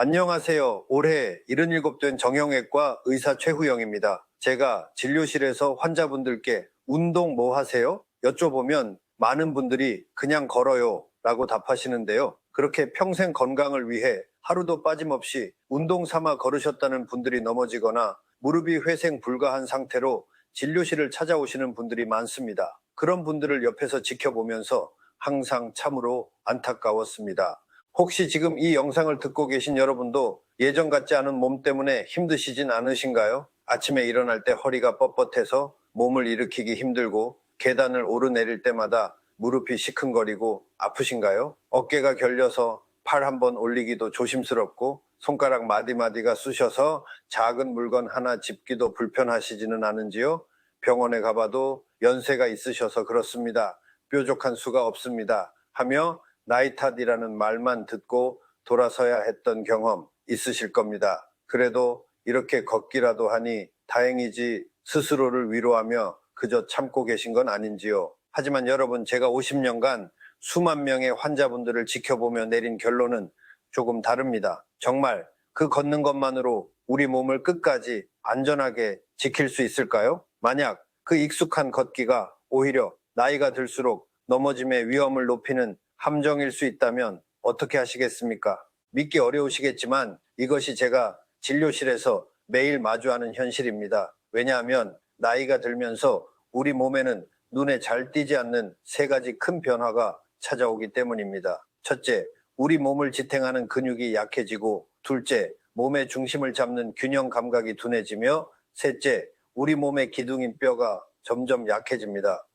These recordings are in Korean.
안녕하세요. 올해 77된 정형외과 의사 최후영입니다. 제가 진료실에서 환자분들께 운동 뭐 하세요? 여쭤보면 많은 분들이 그냥 걸어요 라고 답하시는데요. 그렇게 평생 건강을 위해 하루도 빠짐없이 운동 삼아 걸으셨다는 분들이 넘어지거나 무릎이 회생 불가한 상태로 진료실을 찾아오시는 분들이 많습니다. 그런 분들을 옆에서 지켜보면서 항상 참으로 안타까웠습니다. 혹시 지금 이 영상을 듣고 계신 여러분도 예전 같지 않은 몸 때문에 힘드시진 않으신가요? 아침에 일어날 때 허리가 뻣뻣해서 몸을 일으키기 힘들고 계단을 오르내릴 때마다 무릎이 시큰거리고 아프신가요? 어깨가 결려서 팔 한번 올리기도 조심스럽고 손가락 마디마디가 쑤셔서 작은 물건 하나 짚기도 불편하시지는 않은지요? 병원에 가봐도 연세가 있으셔서 그렇습니다. 뾰족한 수가 없습니다. 하며 나이 탓이라는 말만 듣고 돌아서야 했던 경험 있으실 겁니다. 그래도 이렇게 걷기라도 하니 다행이지 스스로를 위로하며 그저 참고 계신 건 아닌지요. 하지만 여러분, 제가 50년간 수만 명의 환자분들을 지켜보며 내린 결론은 조금 다릅니다. 정말 그 걷는 것만으로 우리 몸을 끝까지 안전하게 지킬 수 있을까요? 만약 그 익숙한 걷기가 오히려 나이가 들수록 넘어짐의 위험을 높이는 함정일 수 있다면 어떻게 하시겠습니까? 믿기 어려우시겠지만 이것이 제가 진료실에서 매일 마주하는 현실입니다. 왜냐하면 나이가 들면서 우리 몸에는 눈에 잘 띄지 않는 세 가지 큰 변화가 찾아오기 때문입니다. 첫째, 우리 몸을 지탱하는 근육이 약해지고, 둘째, 몸의 중심을 잡는 균형 감각이 둔해지며, 셋째, 우리 몸의 기둥인 뼈가 점점 약해집니다.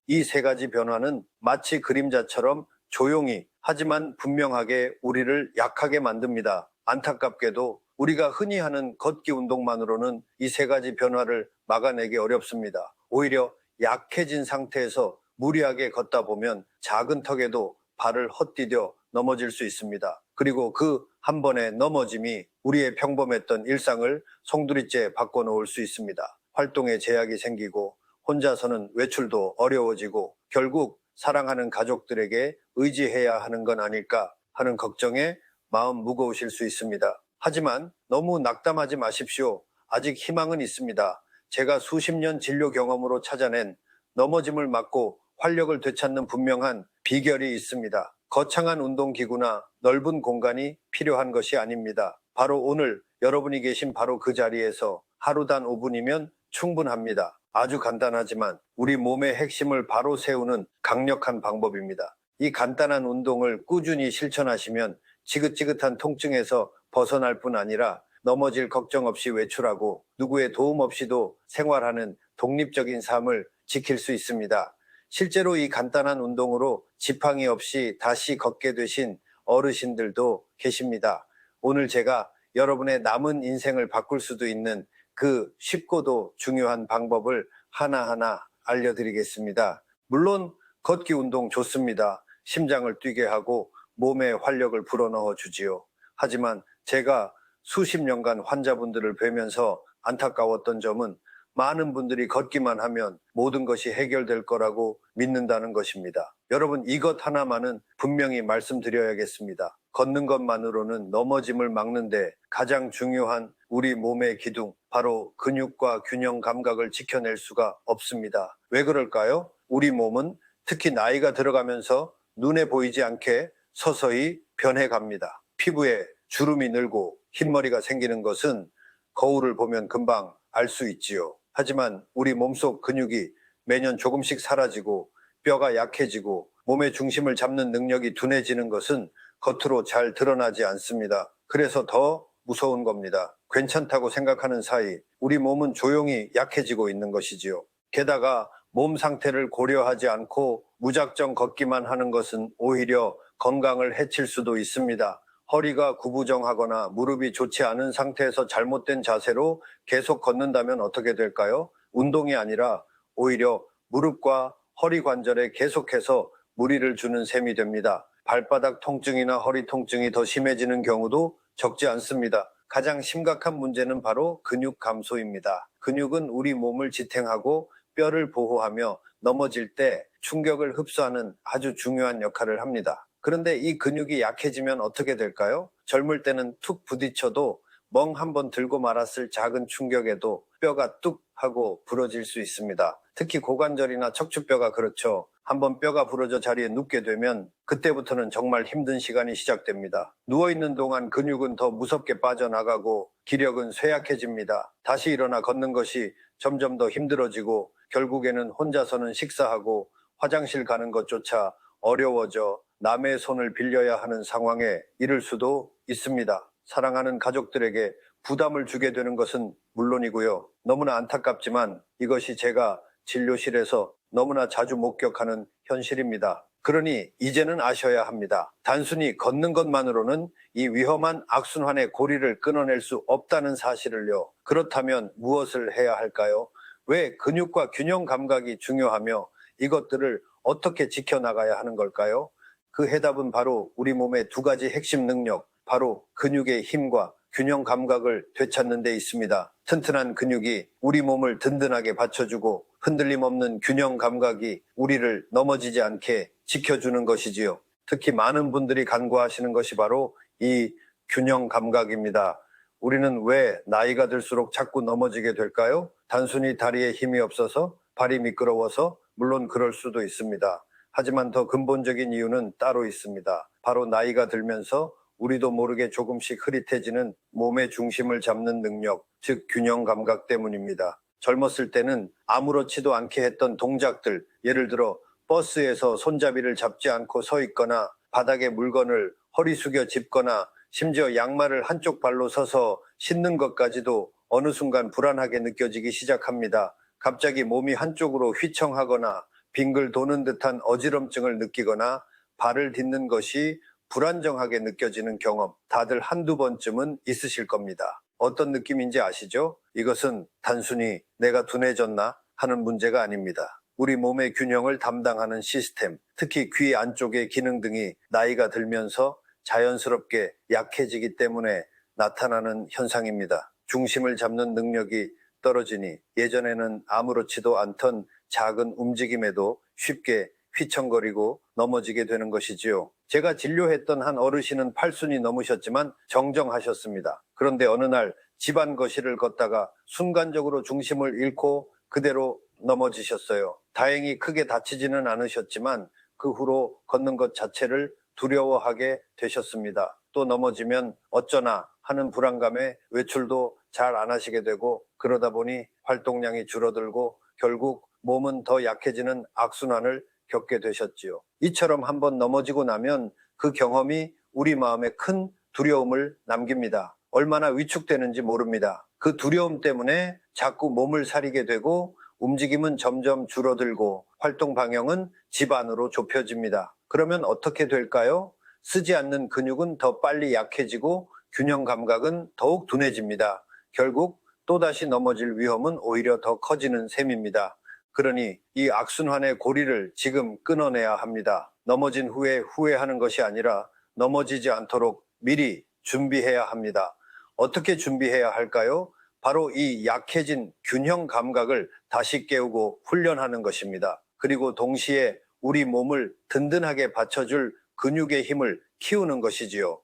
이 세 가지 변화는 마치 그림자처럼 조용히 하지만 분명하게 우리를 약하게 만듭니다. 안타깝게도 우리가 흔히 하는 걷기 운동만으로는 이 세 가지 변화를 막아내기 어렵습니다. 오히려 약해진 상태에서 무리하게 걷다 보면 작은 턱에도 발을 헛디뎌 넘어질 수 있습니다. 그리고 그 한 번의 넘어짐이 우리의 평범했던 일상을 송두리째 바꿔놓을 수 있습니다. 활동에 제약이 생기고 혼자서는 외출도 어려워지고 결국 사랑하는 가족들에게 의지해야 하는 건 아닐까 하는 걱정에 마음 무거우실 수 있습니다. 하지만 너무 낙담하지 마십시오. 아직 희망은 있습니다. 제가 수십 년 진료 경험으로 찾아낸 넘어짐을 막고 활력을 되찾는 분명한 비결이 있습니다. 거창한 운동기구나 넓은 공간이 필요한 것이 아닙니다. 바로 오늘 여러분이 계신 바로 그 자리에서 하루 단 5분이면 충분합니다. 아주 간단하지만 우리 몸의 핵심을 바로 세우는 강력한 방법입니다. 이 간단한 운동을 꾸준히 실천하시면 지긋지긋한 통증에서 벗어날 뿐 아니라 넘어질 걱정 없이 외출하고 누구의 도움 없이도 생활하는 독립적인 삶을 지킬 수 있습니다. 실제로 이 간단한 운동으로 지팡이 없이 다시 걷게 되신 어르신들도 계십니다. 오늘 제가 여러분의 남은 인생을 바꿀 수도 있는 그 쉽고도 중요한 방법을 하나하나 알려드리겠습니다. 물론 걷기 운동 좋습니다. 심장을 뛰게 하고 몸에 활력을 불어넣어 주지요. 하지만 제가 수십 년간 환자분들을 뵈면서 안타까웠던 점은 많은 분들이 걷기만 하면 모든 것이 해결될 거라고 믿는다는 것입니다. 여러분, 이것 하나만은 분명히 말씀드려야겠습니다. 걷는 것만으로는 넘어짐을 막는데 가장 중요한 우리 몸의 기둥, 바로 근육과 균형 감각을 지켜낼 수가 없습니다. 왜 그럴까요? 우리 몸은 특히 나이가 들어가면서 눈에 보이지 않게 서서히 변해갑니다. 피부에 주름이 늘고 흰머리가 생기는 것은 거울을 보면 금방 알 수 있지요. 하지만 우리 몸속 근육이 매년 조금씩 사라지고 뼈가 약해지고 몸의 중심을 잡는 능력이 둔해지는 것은 겉으로 잘 드러나지 않습니다. 그래서 더 무서운 겁니다. 괜찮다고 생각하는 사이 우리 몸은 조용히 약해지고 있는 것이지요. 게다가 몸 상태를 고려하지 않고 무작정 걷기만 하는 것은 오히려 건강을 해칠 수도 있습니다. 허리가 구부정하거나 무릎이 좋지 않은 상태에서 잘못된 자세로 계속 걷는다면 어떻게 될까요? 운동이 아니라 오히려 무릎과 허리 관절에 계속해서 무리를 주는 셈이 됩니다. 발바닥 통증이나 허리 통증이 더 심해지는 경우도 적지 않습니다. 가장 심각한 문제는 바로 근육 감소입니다. 근육은 우리 몸을 지탱하고 뼈를 보호하며 넘어질 때 충격을 흡수하는 아주 중요한 역할을 합니다. 그런데 이 근육이 약해지면 어떻게 될까요? 젊을 때는 툭 부딪혀도 멍 한번 들고 말았을 작은 충격에도 뼈가 뚝 하고 부러질 수 있습니다. 특히 고관절이나 척추뼈가 그렇죠. 한번 뼈가 부러져 자리에 눕게 되면 그때부터는 정말 힘든 시간이 시작됩니다. 누워있는 동안 근육은 더 무섭게 빠져나가고 기력은 쇠약해집니다. 다시 일어나 걷는 것이 점점 더 힘들어지고 결국에는 혼자서는 식사하고 화장실 가는 것조차 어려워져 남의 손을 빌려야 하는 상황에 이를 수도 있습니다. 사랑하는 가족들에게 부담을 주게 되는 것은 물론이고요. 너무나 안타깝지만 이것이 제가 진료실에서 너무나 자주 목격하는 현실입니다. 그러니 이제는 아셔야 합니다. 단순히 걷는 것만으로는 이 위험한 악순환의 고리를 끊어낼 수 없다는 사실을요. 그렇다면 무엇을 해야 할까요? 왜 근육과 균형 감각이 중요하며 이것들을 어떻게 지켜나가야 하는 걸까요? 그 해답은 바로 우리 몸의 두 가지 핵심 능력, 바로 근육의 힘과 균형 감각을 되찾는 데 있습니다. 튼튼한 근육이 우리 몸을 든든하게 받쳐주고 흔들림 없는 균형 감각이 우리를 넘어지지 않게 지켜주는 것이지요. 특히 많은 분들이 간구하시는 것이 바로 이 균형 감각입니다. 우리는 왜 나이가 들수록 자꾸 넘어지게 될까요? 단순히 다리에 힘이 없어서, 발이 미끄러워서, 물론 그럴 수도 있습니다. 하지만 더 근본적인 이유는 따로 있습니다. 바로 나이가 들면서 우리도 모르게 조금씩 흐릿해지는 몸의 중심을 잡는 능력, 즉 균형 감각 때문입니다. 젊었을 때는 아무렇지도 않게 했던 동작들, 예를 들어 버스에서 손잡이를 잡지 않고 서 있거나 바닥에 물건을 허리 숙여 짚거나 심지어 양말을 한쪽 발로 서서 신는 것까지도 어느 순간 불안하게 느껴지기 시작합니다. 갑자기 몸이 한쪽으로 휘청하거나 빙글 도는 듯한 어지럼증을 느끼거나 발을 딛는 것이 불안정하게 느껴지는 경험, 다들 한두 번쯤은 있으실 겁니다. 어떤 느낌인지 아시죠? 이것은 단순히 내가 둔해졌나 하는 문제가 아닙니다. 우리 몸의 균형을 담당하는 시스템, 특히 귀 안쪽의 기능 등이 나이가 들면서 자연스럽게 약해지기 때문에 나타나는 현상입니다. 중심을 잡는 능력이 떨어지니 예전에는 아무렇지도 않던 작은 움직임에도 쉽게 휘청거리고 넘어지게 되는 것이지요. 제가 진료했던 한 어르신은 8순이 넘으셨지만 정정하셨습니다. 그런데 어느 날 집안 거실을 걷다가 순간적으로 중심을 잃고 그대로 넘어지셨어요. 다행히 크게 다치지는 않으셨지만 그 후로 걷는 것 자체를 두려워하게 되셨습니다. 또 넘어지면 어쩌나 하는 불안감에 외출도 잘 안 하시게 되고 그러다 보니 활동량이 줄어들고 결국 몸은 더 약해지는 악순환을 겪게 되셨지요. 이처럼 한번 넘어지고 나면 그 경험이 우리 마음에 큰 두려움을 남깁니다. 얼마나 위축되는지 모릅니다. 그 두려움 때문에 자꾸 몸을 사리게 되고 움직임은 점점 줄어들고 활동 방향은 집 안으로 좁혀집니다. 그러면 어떻게 될까요? 쓰지 않는 근육은 더 빨리 약해지고 균형 감각은 더욱 둔해집니다. 결국 또다시 넘어질 위험은 오히려 더 커지는 셈입니다. 그러니 이 악순환의 고리를 지금 끊어내야 합니다. 넘어진 후에 후회하는 것이 아니라 넘어지지 않도록 미리 준비해야 합니다. 어떻게 준비해야 할까요? 바로 이 약해진 균형 감각을 다시 깨우고 훈련하는 것입니다. 그리고 동시에 우리 몸을 든든하게 받쳐줄 근육의 힘을 키우는 것이지요.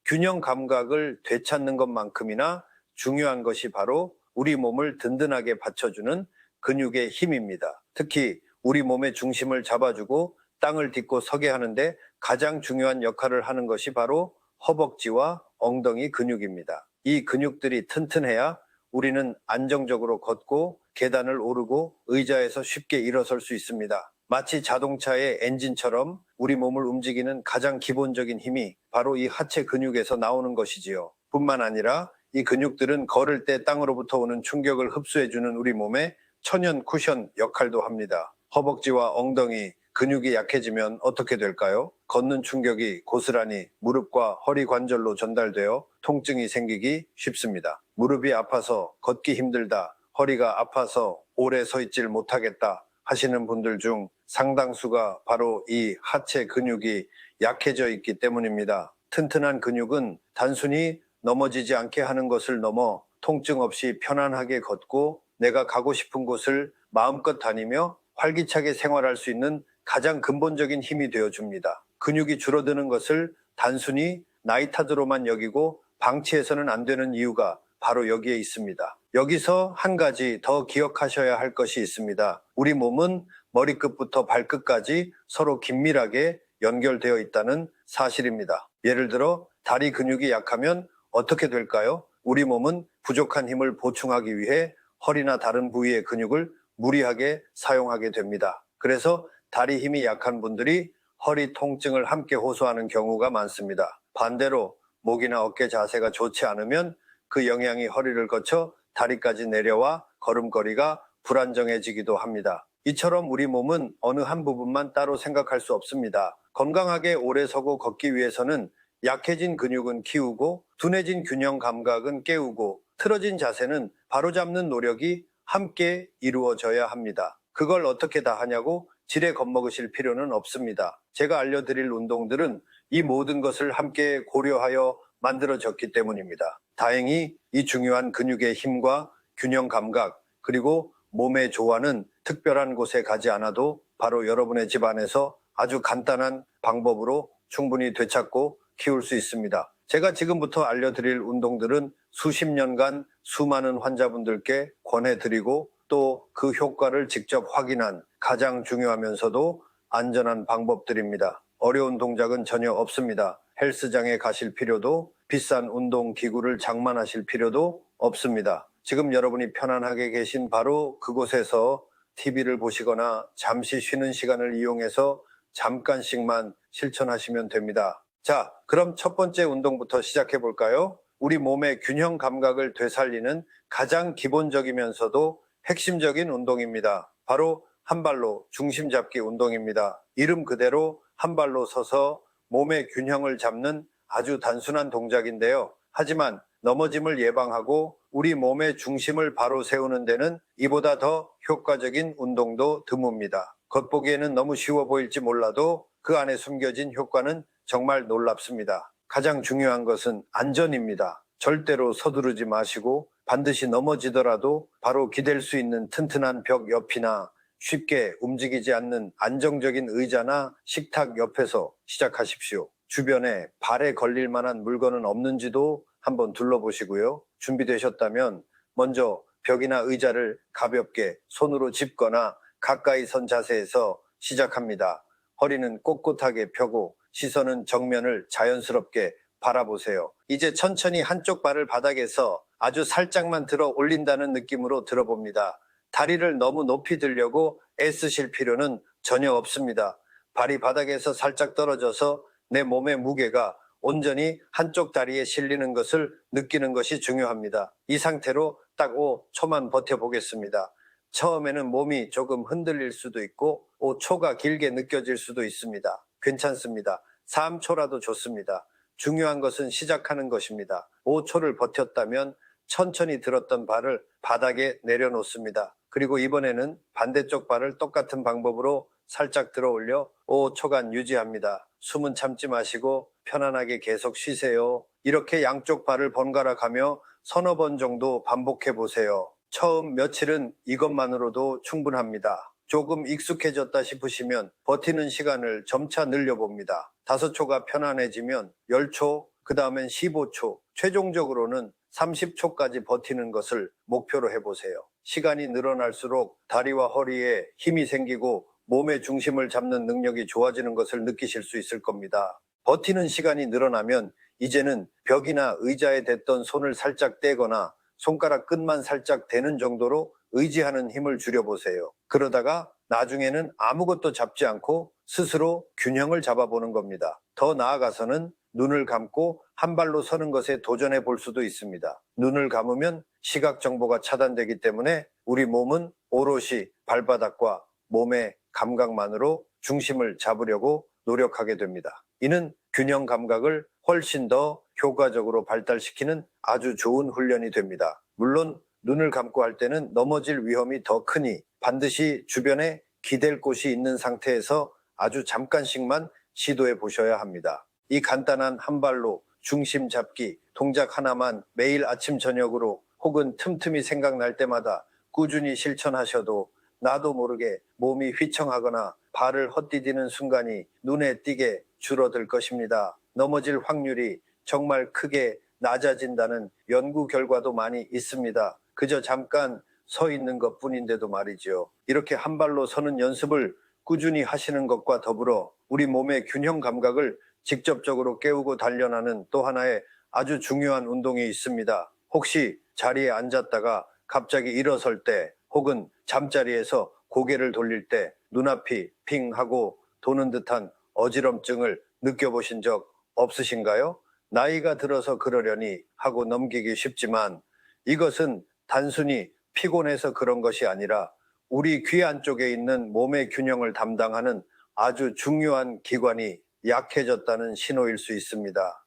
균형 감각을 되찾는 것만큼이나 중요한 것이 바로 우리 몸을 든든하게 받쳐주는 근육의 힘입니다. 특히 우리 몸의 중심을 잡아주고 땅을 딛고 서게 하는데 가장 중요한 역할을 하는 것이 바로 허벅지와 엉덩이 근육입니다. 이 근육들이 튼튼해야 우리는 안정적으로 걷고 계단을 오르고 의자에서 쉽게 일어설 수 있습니다. 마치 자동차의 엔진처럼 우리 몸을 움직이는 가장 기본적인 힘이 바로 이 하체 근육에서 나오는 것이지요. 뿐만 아니라 이 근육들은 걸을 때 땅으로부터 오는 충격을 흡수해주는 우리 몸의 천연 쿠션 역할도 합니다. 허벅지와 엉덩이 근육이 약해지면 어떻게 될까요? 걷는 충격이 고스란히 무릎과 허리 관절로 전달되어 통증이 생기기 쉽습니다. 무릎이 아파서 걷기 힘들다, 허리가 아파서 오래 서 있질 못하겠다 하시는 분들 중 상당수가 바로 이 하체 근육이 약해져 있기 때문입니다. 튼튼한 근육은 단순히 넘어지지 않게 하는 것을 넘어 통증 없이 편안하게 걷고 내가 가고 싶은 곳을 마음껏 다니며 활기차게 생활할 수 있는 가장 근본적인 힘이 되어줍니다. 근육이 줄어드는 것을 단순히 나이 탓으로만 여기고 방치해서는 안 되는 이유가 바로 여기에 있습니다. 여기서 한 가지 더 기억하셔야 할 것이 있습니다. 우리 몸은 머리끝부터 발끝까지 서로 긴밀하게 연결되어 있다는 사실입니다. 예를 들어 다리 근육이 약하면 어떻게 될까요? 우리 몸은 부족한 힘을 보충하기 위해 허리나 다른 부위의 근육을 무리하게 사용하게 됩니다. 그래서 다리 힘이 약한 분들이 허리 통증을 함께 호소하는 경우가 많습니다. 반대로 목이나 어깨 자세가 좋지 않으면 그 영향이 허리를 거쳐 다리까지 내려와 걸음걸이가 불안정해지기도 합니다. 이처럼 우리 몸은 어느 한 부분만 따로 생각할 수 없습니다. 건강하게 오래 서고 걷기 위해서는 약해진 근육은 키우고 둔해진 균형 감각은 깨우고 틀어진 자세는 바로잡는 노력이 함께 이루어져야 합니다. 그걸 어떻게 다 하냐고 지레 겁먹으실 필요는 없습니다. 제가 알려드릴 운동들은 이 모든 것을 함께 고려하여 만들어졌기 때문입니다. 다행히 이 중요한 근육의 힘과 균형 감각 그리고 몸의 조화는 특별한 곳에 가지 않아도 바로 여러분의 집 안에서 아주 간단한 방법으로 충분히 되찾고 키울 수 있습니다. 제가 지금부터 알려드릴 운동들은 수십 년간 수많은 환자분들께 권해드리고 또 그 효과를 직접 확인한 가장 중요하면서도 안전한 방법들입니다. 어려운 동작은 전혀 없습니다. 헬스장에 가실 필요도 비싼 운동기구를 장만하실 필요도 없습니다. 지금 여러분이 편안하게 계신 바로 그곳에서 TV를 보시거나 잠시 쉬는 시간을 이용해서 잠깐씩만 실천하시면 됩니다. 자, 그럼 첫 번째 운동부터 시작해 볼까요? 우리 몸의 균형 감각을 되살리는 가장 기본적이면서도 핵심적인 운동입니다. 바로 한 발로 중심 잡기 운동입니다. 이름 그대로 한 발로 서서 몸의 균형을 잡는 아주 단순한 동작인데요. 하지만 넘어짐을 예방하고 우리 몸의 중심을 바로 세우는 데는 이보다 더 효과적인 운동도 드뭅니다. 겉보기에는 너무 쉬워 보일지 몰라도 그 안에 숨겨진 효과는 정말 놀랍습니다. 가장 중요한 것은 안전입니다. 절대로 서두르지 마시고 반드시 넘어지더라도 바로 기댈 수 있는 튼튼한 벽 옆이나 쉽게 움직이지 않는 안정적인 의자나 식탁 옆에서 시작하십시오. 주변에 발에 걸릴 만한 물건은 없는지도 한번 둘러보시고요. 준비되셨다면 먼저 벽이나 의자를 가볍게 손으로 짚거나 가까이 선 자세에서 시작합니다. 허리는 꼿꼿하게 펴고 시선은 정면을 자연스럽게 바라보세요. 이제 천천히 한쪽 발을 바닥에서 아주 살짝만 들어 올린다는 느낌으로 들어봅니다. 다리를 너무 높이 들려고 애쓰실 필요는 전혀 없습니다. 발이 바닥에서 살짝 떨어져서 내 몸의 무게가 온전히 한쪽 다리에 실리는 것을 느끼는 것이 중요합니다. 이 상태로 딱 5초만 버텨보겠습니다. 처음에는 몸이 조금 흔들릴 수도 있고 5초가 길게 느껴질 수도 있습니다. 괜찮습니다. 3초라도 좋습니다. 중요한 것은 시작하는 것입니다. 5초를 버텼다면 천천히 들었던 발을 바닥에 내려놓습니다. 그리고 이번에는 반대쪽 발을 똑같은 방법으로 살짝 들어 올려 5초간 유지합니다. 숨은 참지 마시고 편안하게 계속 쉬세요. 이렇게 양쪽 발을 번갈아 가며 서너 번 정도 반복해 보세요. 처음 며칠은 이것만으로도 충분합니다. 조금 익숙해졌다 싶으시면 버티는 시간을 점차 늘려봅니다. 5초가 편안해지면 10초, 그 다음엔 15초, 최종적으로는 30초까지 버티는 것을 목표로 해보세요. 시간이 늘어날수록 다리와 허리에 힘이 생기고 몸의 중심을 잡는 능력이 좋아지는 것을 느끼실 수 있을 겁니다. 버티는 시간이 늘어나면 이제는 벽이나 의자에 댔던 손을 살짝 떼거나 손가락 끝만 살짝 대는 정도로 의지하는 힘을 줄여보세요. 그러다가 나중에는 아무것도 잡지 않고 스스로 균형을 잡아보는 겁니다. 더 나아가서는 눈을 감고 한 발로 서는 것에 도전해 볼 수도 있습니다. 눈을 감으면 시각 정보가 차단되기 때문에 우리 몸은 오롯이 발바닥과 몸의 감각만으로 중심을 잡으려고 노력하게 됩니다. 이는 균형 감각을 훨씬 더 효과적으로 발달시키는 아주 좋은 훈련이 됩니다. 물론 눈을 감고 할 때는 넘어질 위험이 더 크니 반드시 주변에 기댈 곳이 있는 상태에서 아주 잠깐씩만 시도해 보셔야 합니다. 이 간단한 한 발로 중심 잡기 동작 하나만 매일 아침 저녁으로 혹은 틈틈이 생각날 때마다 꾸준히 실천하셔도 나도 모르게 몸이 휘청하거나 발을 헛디디는 순간이 눈에 띄게 줄어들 것입니다. 넘어질 확률이 정말 크게 낮아진다는 연구 결과도 많이 있습니다. 그저 잠깐 서 있는 것 뿐인데도 말이지요. 이렇게 한 발로 서는 연습을 꾸준히 하시는 것과 더불어 우리 몸의 균형 감각을 직접적으로 깨우고 단련하는 또 하나의 아주 중요한 운동이 있습니다. 혹시 자리에 앉았다가 갑자기 일어설 때 혹은 잠자리에서 고개를 돌릴 때 눈앞이 핑 하고 도는 듯한 어지럼증을 느껴보신 적 없으신가요? 나이가 들어서 그러려니 하고 넘기기 쉽지만 이것은 단순히 피곤해서 그런 것이 아니라 우리 귀 안쪽에 있는 몸의 균형을 담당하는 아주 중요한 기관이 약해졌다는 신호일 수 있습니다.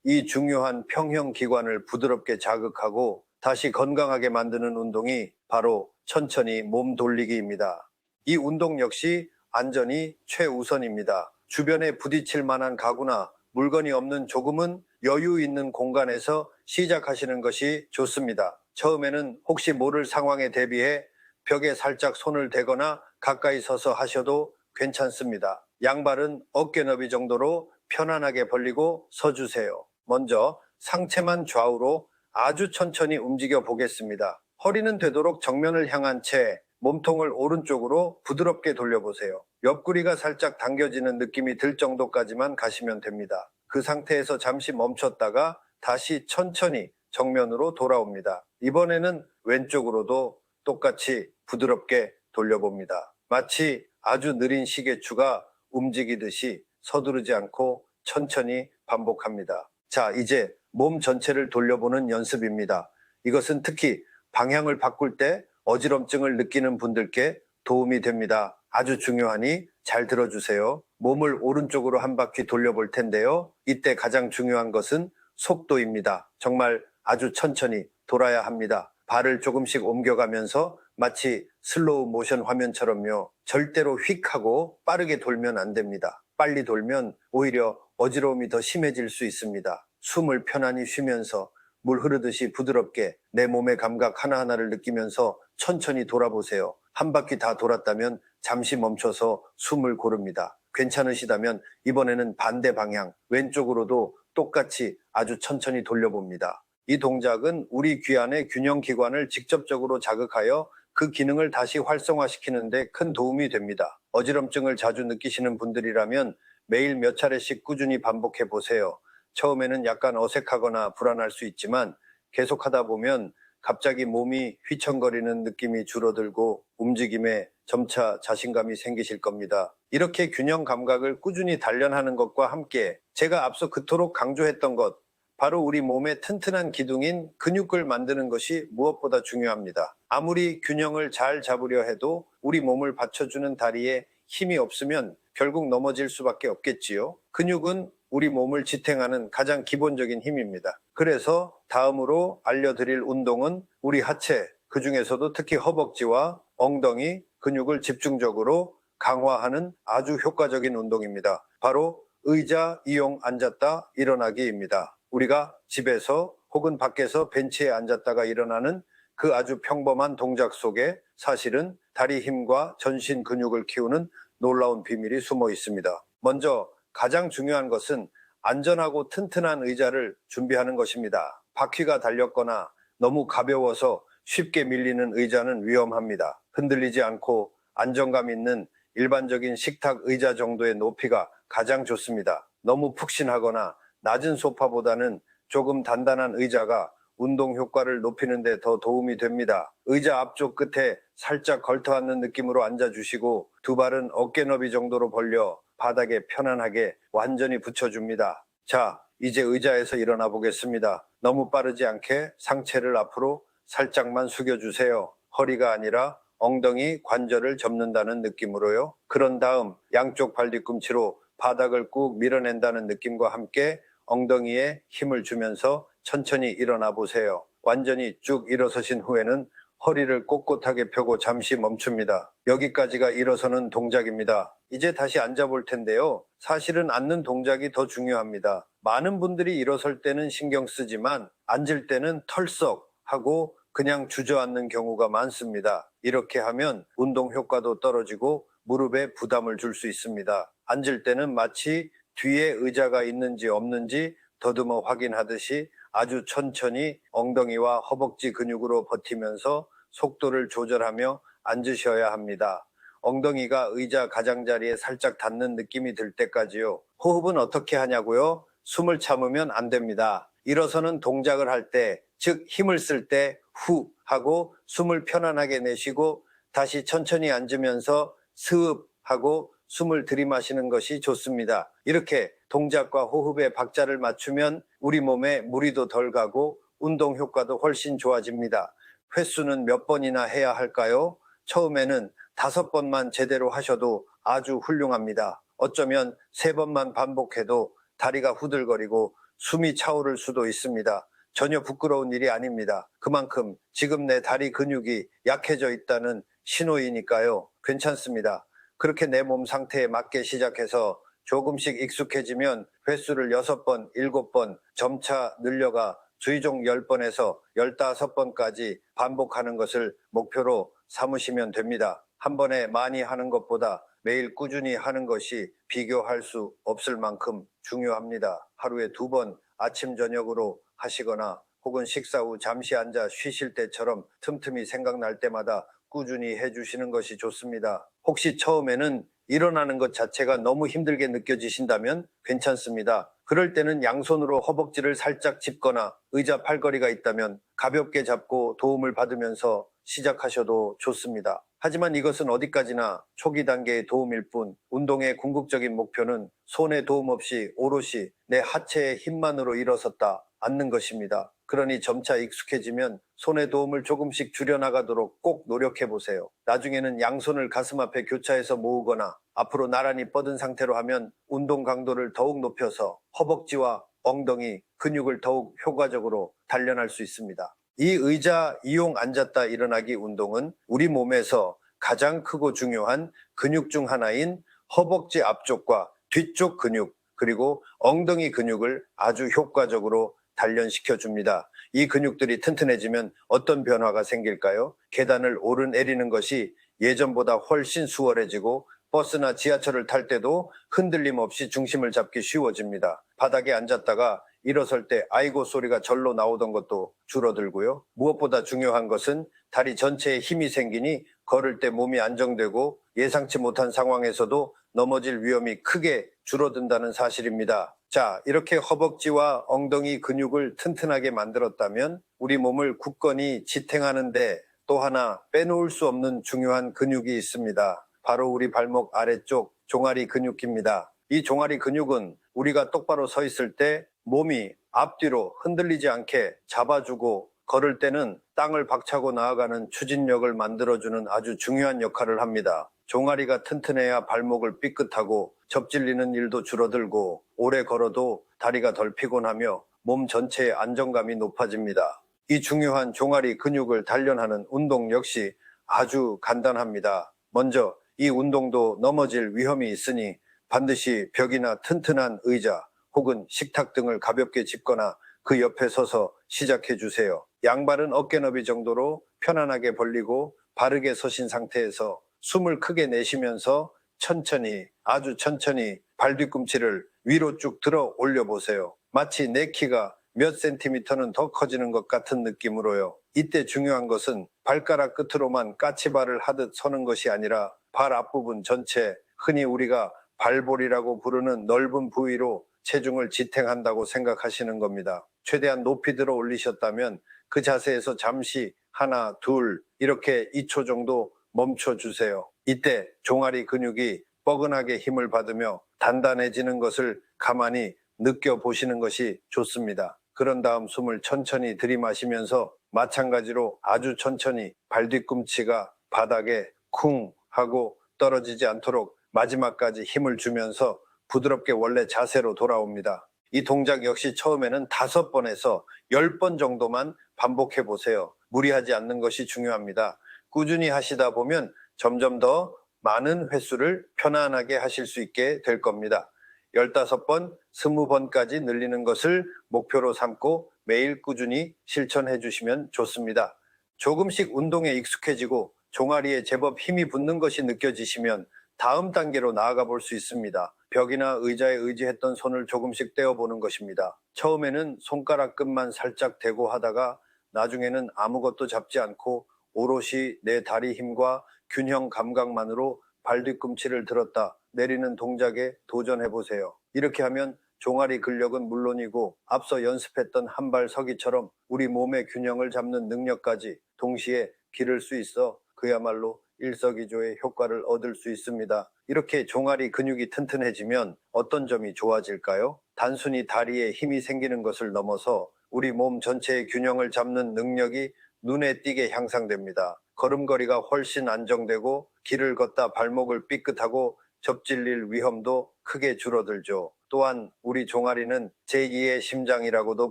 이 중요한 평형 기관을 부드럽게 자극하고 다시 건강하게 만드는 운동이 바로 천천히 몸 돌리기입니다. 이 운동 역시 안전이 최우선입니다. 주변에 부딪힐 만한 가구나 물건이 없는 조금은 여유 있는 공간에서 시작하시는 것이 좋습니다. 처음에는 혹시 모를 상황에 대비해 벽에 살짝 손을 대거나 가까이 서서 하셔도 괜찮습니다. 양발은 어깨 너비 정도로 편안하게 벌리고 서주세요. 먼저 상체만 좌우로 아주 천천히 움직여 보겠습니다. 허리는 되도록 정면을 향한 채 몸통을 오른쪽으로 부드럽게 돌려보세요. 옆구리가 살짝 당겨지는 느낌이 들 정도까지만 가시면 됩니다. 그 상태에서 잠시 멈췄다가 다시 천천히 정면으로 돌아옵니다. 이번에는 왼쪽으로도 똑같이 부드럽게 돌려봅니다. 마치 아주 느린 시계추가 움직이듯이 서두르지 않고 천천히 반복합니다. 자, 이제 몸 전체를 돌려보는 연습입니다. 이것은 특히 방향을 바꿀 때 어지럼증을 느끼는 분들께 도움이 됩니다. 아주 중요하니 잘 들어주세요. 몸을 오른쪽으로 한 바퀴 돌려볼 텐데요. 이때 가장 중요한 것은 속도입니다. 정말 아주 천천히 돌아야 합니다. 발을 조금씩 옮겨가면서 마치 슬로우 모션 화면처럼요. 절대로 휙 하고 빠르게 돌면 안 됩니다. 빨리 돌면 오히려 어지러움이 더 심해질 수 있습니다. 숨을 편안히 쉬면서 물 흐르듯이 부드럽게 내 몸의 감각 하나하나를 느끼면서 천천히 돌아보세요. 한 바퀴 다 돌았다면 잠시 멈춰서 숨을 고릅니다. 괜찮으시다면 이번에는 반대 방향, 왼쪽으로도 똑같이 아주 천천히 돌려봅니다. 이 동작은 우리 귀 안의 균형 기관을 직접적으로 자극하여 그 기능을 다시 활성화시키는 데 큰 도움이 됩니다. 어지럼증을 자주 느끼시는 분들이라면 매일 몇 차례씩 꾸준히 반복해 보세요. 처음에는 약간 어색하거나 불안할 수 있지만 계속하다 보면 갑자기 몸이 휘청거리는 느낌이 줄어들고 움직임에 점차 자신감이 생기실 겁니다. 이렇게 균형 감각을 꾸준히 단련하는 것과 함께 제가 앞서 그토록 강조했던 것, 바로 우리 몸의 튼튼한 기둥인 근육을 만드는 것이 무엇보다 중요합니다. 아무리 균형을 잘 잡으려 해도 우리 몸을 받쳐주는 다리에 힘이 없으면 결국 넘어질 수밖에 없겠지요. 근육은 우리 몸을 지탱하는 가장 기본적인 힘입니다. 그래서 다음으로 알려드릴 운동은 우리 하체, 그 중에서도 특히 허벅지와 엉덩이 근육을 집중적으로 강화하는 아주 효과적인 운동입니다. 바로 의자 이용 앉았다 일어나기입니다. 우리가 집에서 혹은 밖에서 벤치에 앉았다가 일어나는 그 아주 평범한 동작 속에 사실은 다리 힘과 전신 근육을 키우는 놀라운 비밀이 숨어 있습니다. 먼저 가장 중요한 것은 안전하고 튼튼한 의자를 준비하는 것입니다. 바퀴가 달렸거나 너무 가벼워서 쉽게 밀리는 의자는 위험합니다. 흔들리지 않고 안정감 있는 일반적인 식탁 의자 정도의 높이가 가장 좋습니다. 너무 푹신하거나 낮은 소파보다는 조금 단단한 의자가 운동 효과를 높이는 데 더 도움이 됩니다. 의자 앞쪽 끝에 살짝 걸터앉는 느낌으로 앉아주시고 두 발은 어깨 너비 정도로 벌려 바닥에 편안하게 완전히 붙여줍니다. 자, 이제 의자에서 일어나 보겠습니다. 너무 빠르지 않게 상체를 앞으로 살짝만 숙여주세요. 허리가 아니라 엉덩이 관절을 접는다는 느낌으로요. 그런 다음 양쪽 발 뒤꿈치로 바닥을 꾹 밀어낸다는 느낌과 함께 엉덩이에 힘을 주면서 천천히 일어나 보세요. 완전히 쭉 일어서신 후에는 허리를 꼿꼿하게 펴고 잠시 멈춥니다. 여기까지가 일어서는 동작입니다. 이제 다시 앉아볼 텐데요. 사실은 앉는 동작이 더 중요합니다. 많은 분들이 일어설 때는 신경 쓰지만 앉을 때는 털썩 하고 그냥 주저앉는 경우가 많습니다. 이렇게 하면 운동 효과도 떨어지고 무릎에 부담을 줄 수 있습니다. 앉을 때는 마치 뒤에 의자가 있는지 없는지 더듬어 확인하듯이 아주 천천히 엉덩이와 허벅지 근육으로 버티면서 속도를 조절하며 앉으셔야 합니다. 엉덩이가 의자 가장자리에 살짝 닿는 느낌이 들 때까지요. 호흡은 어떻게 하냐고요? 숨을 참으면 안 됩니다. 일어서는 동작을 할 때, 즉 힘을 쓸 때 후 하고 숨을 편안하게 내쉬고 다시 천천히 앉으면서 스흡 하고 숨을 들이마시는 것이 좋습니다. 이렇게 동작과 호흡의 박자를 맞추면 우리 몸에 무리도 덜 가고 운동 효과도 훨씬 좋아집니다. 횟수는 몇 번이나 해야 할까요? 처음에는 5번만 제대로 하셔도 아주 훌륭합니다. 어쩌면 3번만 반복해도 다리가 후들거리고 숨이 차오를 수도 있습니다. 전혀 부끄러운 일이 아닙니다. 그만큼 지금 내 다리 근육이 약해져 있다는 신호이니까요. 괜찮습니다. 그렇게 내 몸 상태에 맞게 시작해서 조금씩 익숙해지면 횟수를 6번, 7번 점차 늘려가 주의종 10번에서 15번까지 반복하는 것을 목표로 삼으시면 됩니다. 한 번에 많이 하는 것보다 매일 꾸준히 하는 것이 비교할 수 없을 만큼 중요합니다. 하루에 2번 아침 저녁으로 하시거나 혹은 식사 후 잠시 앉아 쉬실 때처럼 틈틈이 생각날 때마다 꾸준히 해주시는 것이 좋습니다. 혹시 처음에는 일어나는 것 자체가 너무 힘들게 느껴지신다면 괜찮습니다. 그럴 때는 양손으로 허벅지를 살짝 짚거나 의자 팔걸이가 있다면 가볍게 잡고 도움을 받으면서 시작하셔도 좋습니다. 하지만 이것은 어디까지나 초기 단계의 도움일 뿐 운동의 궁극적인 목표는 손의 도움 없이 오롯이 내 하체의 힘만으로 일어섰다 앉는 것입니다. 그러니 점차 익숙해지면 손의 도움을 조금씩 줄여나가도록 꼭 노력해 보세요. 나중에는 양손을 가슴 앞에 교차해서 모으거나 앞으로 나란히 뻗은 상태로 하면 운동 강도를 더욱 높여서 허벅지와 엉덩이 근육을 더욱 효과적으로 단련할 수 있습니다. 이 의자 이용 앉았다 일어나기 운동은 우리 몸에서 가장 크고 중요한 근육 중 하나인 허벅지 앞쪽과 뒤쪽 근육 그리고 엉덩이 근육을 아주 효과적으로 단련시켜 줍니다. 이 근육들이 튼튼해지면 어떤 변화가 생길까요? 계단을 오르내리는 것이 예전보다 훨씬 수월해지고 버스나 지하철을 탈 때도 흔들림 없이 중심을 잡기 쉬워집니다. 바닥에 앉았다가 일어설 때 아이고 소리가 절로 나오던 것도 줄어들고요. 무엇보다 중요한 것은 다리 전체에 힘이 생기니 걸을 때 몸이 안정되고 예상치 못한 상황에서도 넘어질 위험이 크게 줄어든다는 사실입니다. 자, 이렇게 허벅지와 엉덩이 근육을 튼튼하게 만들었다면 우리 몸을 굳건히 지탱하는데 또 하나 빼놓을 수 없는 중요한 근육이 있습니다. 바로 우리 발목 아래쪽 종아리 근육입니다. 이 종아리 근육은 우리가 똑바로 서 있을 때 몸이 앞뒤로 흔들리지 않게 잡아주고 걸을 때는 땅을 박차고 나아가는 추진력을 만들어주는 아주 중요한 역할을 합니다. 종아리가 튼튼해야 발목을 삐끗하고 접질리는 일도 줄어들고 오래 걸어도 다리가 덜 피곤하며 몸 전체의 안정감이 높아집니다. 이 중요한 종아리 근육을 단련하는 운동 역시 아주 간단합니다. 먼저 이 운동도 넘어질 위험이 있으니 반드시 벽이나 튼튼한 의자 혹은 식탁 등을 가볍게 짚거나 그 옆에 서서 시작해 주세요. 양발은 어깨 너비 정도로 편안하게 벌리고 바르게 서신 상태에서 숨을 크게 내쉬면서 천천히 아주 천천히 발 뒤꿈치를 위로 쭉 들어 올려 보세요. 마치 내 키가 몇 센티미터는 더 커지는 것 같은 느낌으로요. 이때 중요한 것은 발가락 끝으로만 까치발을 하듯 서는 것이 아니라 발 앞부분 전체, 흔히 우리가 발볼이라고 부르는 넓은 부위로 체중을 지탱한다고 생각하시는 겁니다. 최대한 높이 들어 올리셨다면 그 자세에서 잠시 하나, 둘 이렇게 2초 정도 멈춰 주세요. 이때 종아리 근육이 뻐근하게 힘을 받으며 단단해지는 것을 가만히 느껴보시는 것이 좋습니다. 그런 다음 숨을 천천히 들이마시면서 마찬가지로 아주 천천히 발 뒤꿈치가 바닥에 쿵 하고 떨어지지 않도록 마지막까지 힘을 주면서 부드럽게 원래 자세로 돌아옵니다. 이 동작 역시 처음에는 5번에서 10번 정도만 반복해 보세요. 무리하지 않는 것이 중요합니다. 꾸준히 하시다 보면 점점 더 많은 횟수를 편안하게 하실 수 있게 될 겁니다. 15번, 20번까지 늘리는 것을 목표로 삼고 매일 꾸준히 실천해 주시면 좋습니다. 조금씩 운동에 익숙해지고 종아리에 제법 힘이 붙는 것이 느껴지시면 다음 단계로 나아가 볼 수 있습니다. 벽이나 의자에 의지했던 손을 조금씩 떼어보는 것입니다. 처음에는 손가락 끝만 살짝 대고 하다가 나중에는 아무것도 잡지 않고 오롯이 내 다리 힘과 균형 감각만으로 발 뒤꿈치를 들었다 내리는 동작에 도전해보세요. 이렇게 하면 종아리 근력은 물론이고 앞서 연습했던 한발 서기처럼 우리 몸의 균형을 잡는 능력까지 동시에 기를 수 있어 그야말로 일석이조의 효과를 얻을 수 있습니다. 이렇게 종아리 근육이 튼튼해지면 어떤 점이 좋아질까요? 단순히 다리에 힘이 생기는 것을 넘어서 우리 몸 전체의 균형을 잡는 능력이 눈에 띄게 향상됩니다. 걸음걸이가 훨씬 안정되고 길을 걷다 발목을 삐끗하고 접질릴 위험도 크게 줄어들죠. 또한 우리 종아리는 제2의 심장이라고도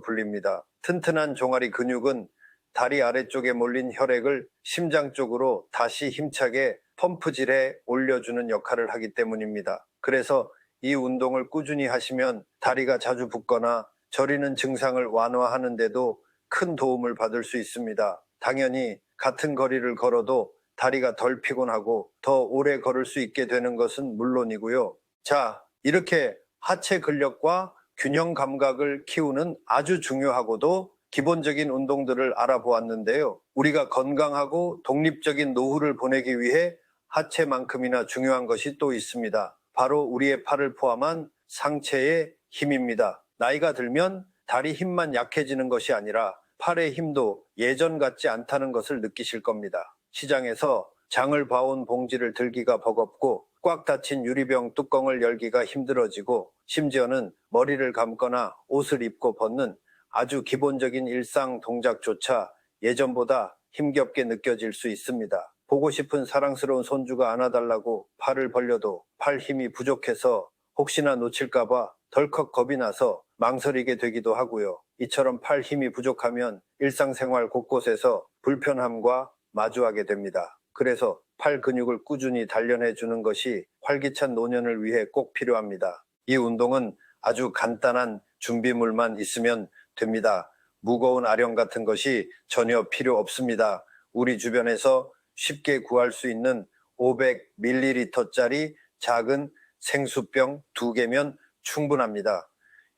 불립니다. 튼튼한 종아리 근육은 다리 아래쪽에 몰린 혈액을 심장 쪽으로 다시 힘차게 펌프질해 올려주는 역할을 하기 때문입니다. 그래서 이 운동을 꾸준히 하시면 다리가 자주 붓거나 저리는 증상을 완화하는 데도 큰 도움을 받을 수 있습니다. 당연히 같은 거리를 걸어도 다리가 덜 피곤하고 더 오래 걸을 수 있게 되는 것은 물론이고요. 자, 이렇게 하체 근력과 균형 감각을 키우는 아주 중요하고도 기본적인 운동들을 알아보았는데요. 우리가 건강하고 독립적인 노후를 보내기 위해 하체만큼이나 중요한 것이 또 있습니다. 바로 우리의 팔을 포함한 상체의 힘입니다. 나이가 들면 다리 힘만 약해지는 것이 아니라 팔의 힘도 예전 같지 않다는 것을 느끼실 겁니다. 시장에서 장을 봐온 봉지를 들기가 버겁고 꽉 닫힌 유리병 뚜껑을 열기가 힘들어지고 심지어는 머리를 감거나 옷을 입고 벗는 아주 기본적인 일상 동작조차 예전보다 힘겹게 느껴질 수 있습니다. 보고 싶은 사랑스러운 손주가 안아달라고 팔을 벌려도 팔 힘이 부족해서 혹시나 놓칠까봐 덜컥 겁이 나서 망설이게 되기도 하고요. 이처럼 팔 힘이 부족하면 일상생활 곳곳에서 불편함과 마주하게 됩니다. 그래서 팔 근육을 꾸준히 단련해 주는 것이 활기찬 노년을 위해 꼭 필요합니다. 이 운동은 아주 간단한 준비물만 있으면 됩니다. 무거운 아령 같은 것이 전혀 필요 없습니다. 우리 주변에서 쉽게 구할 수 있는 500ml짜리 작은 생수병 2개면 충분합니다.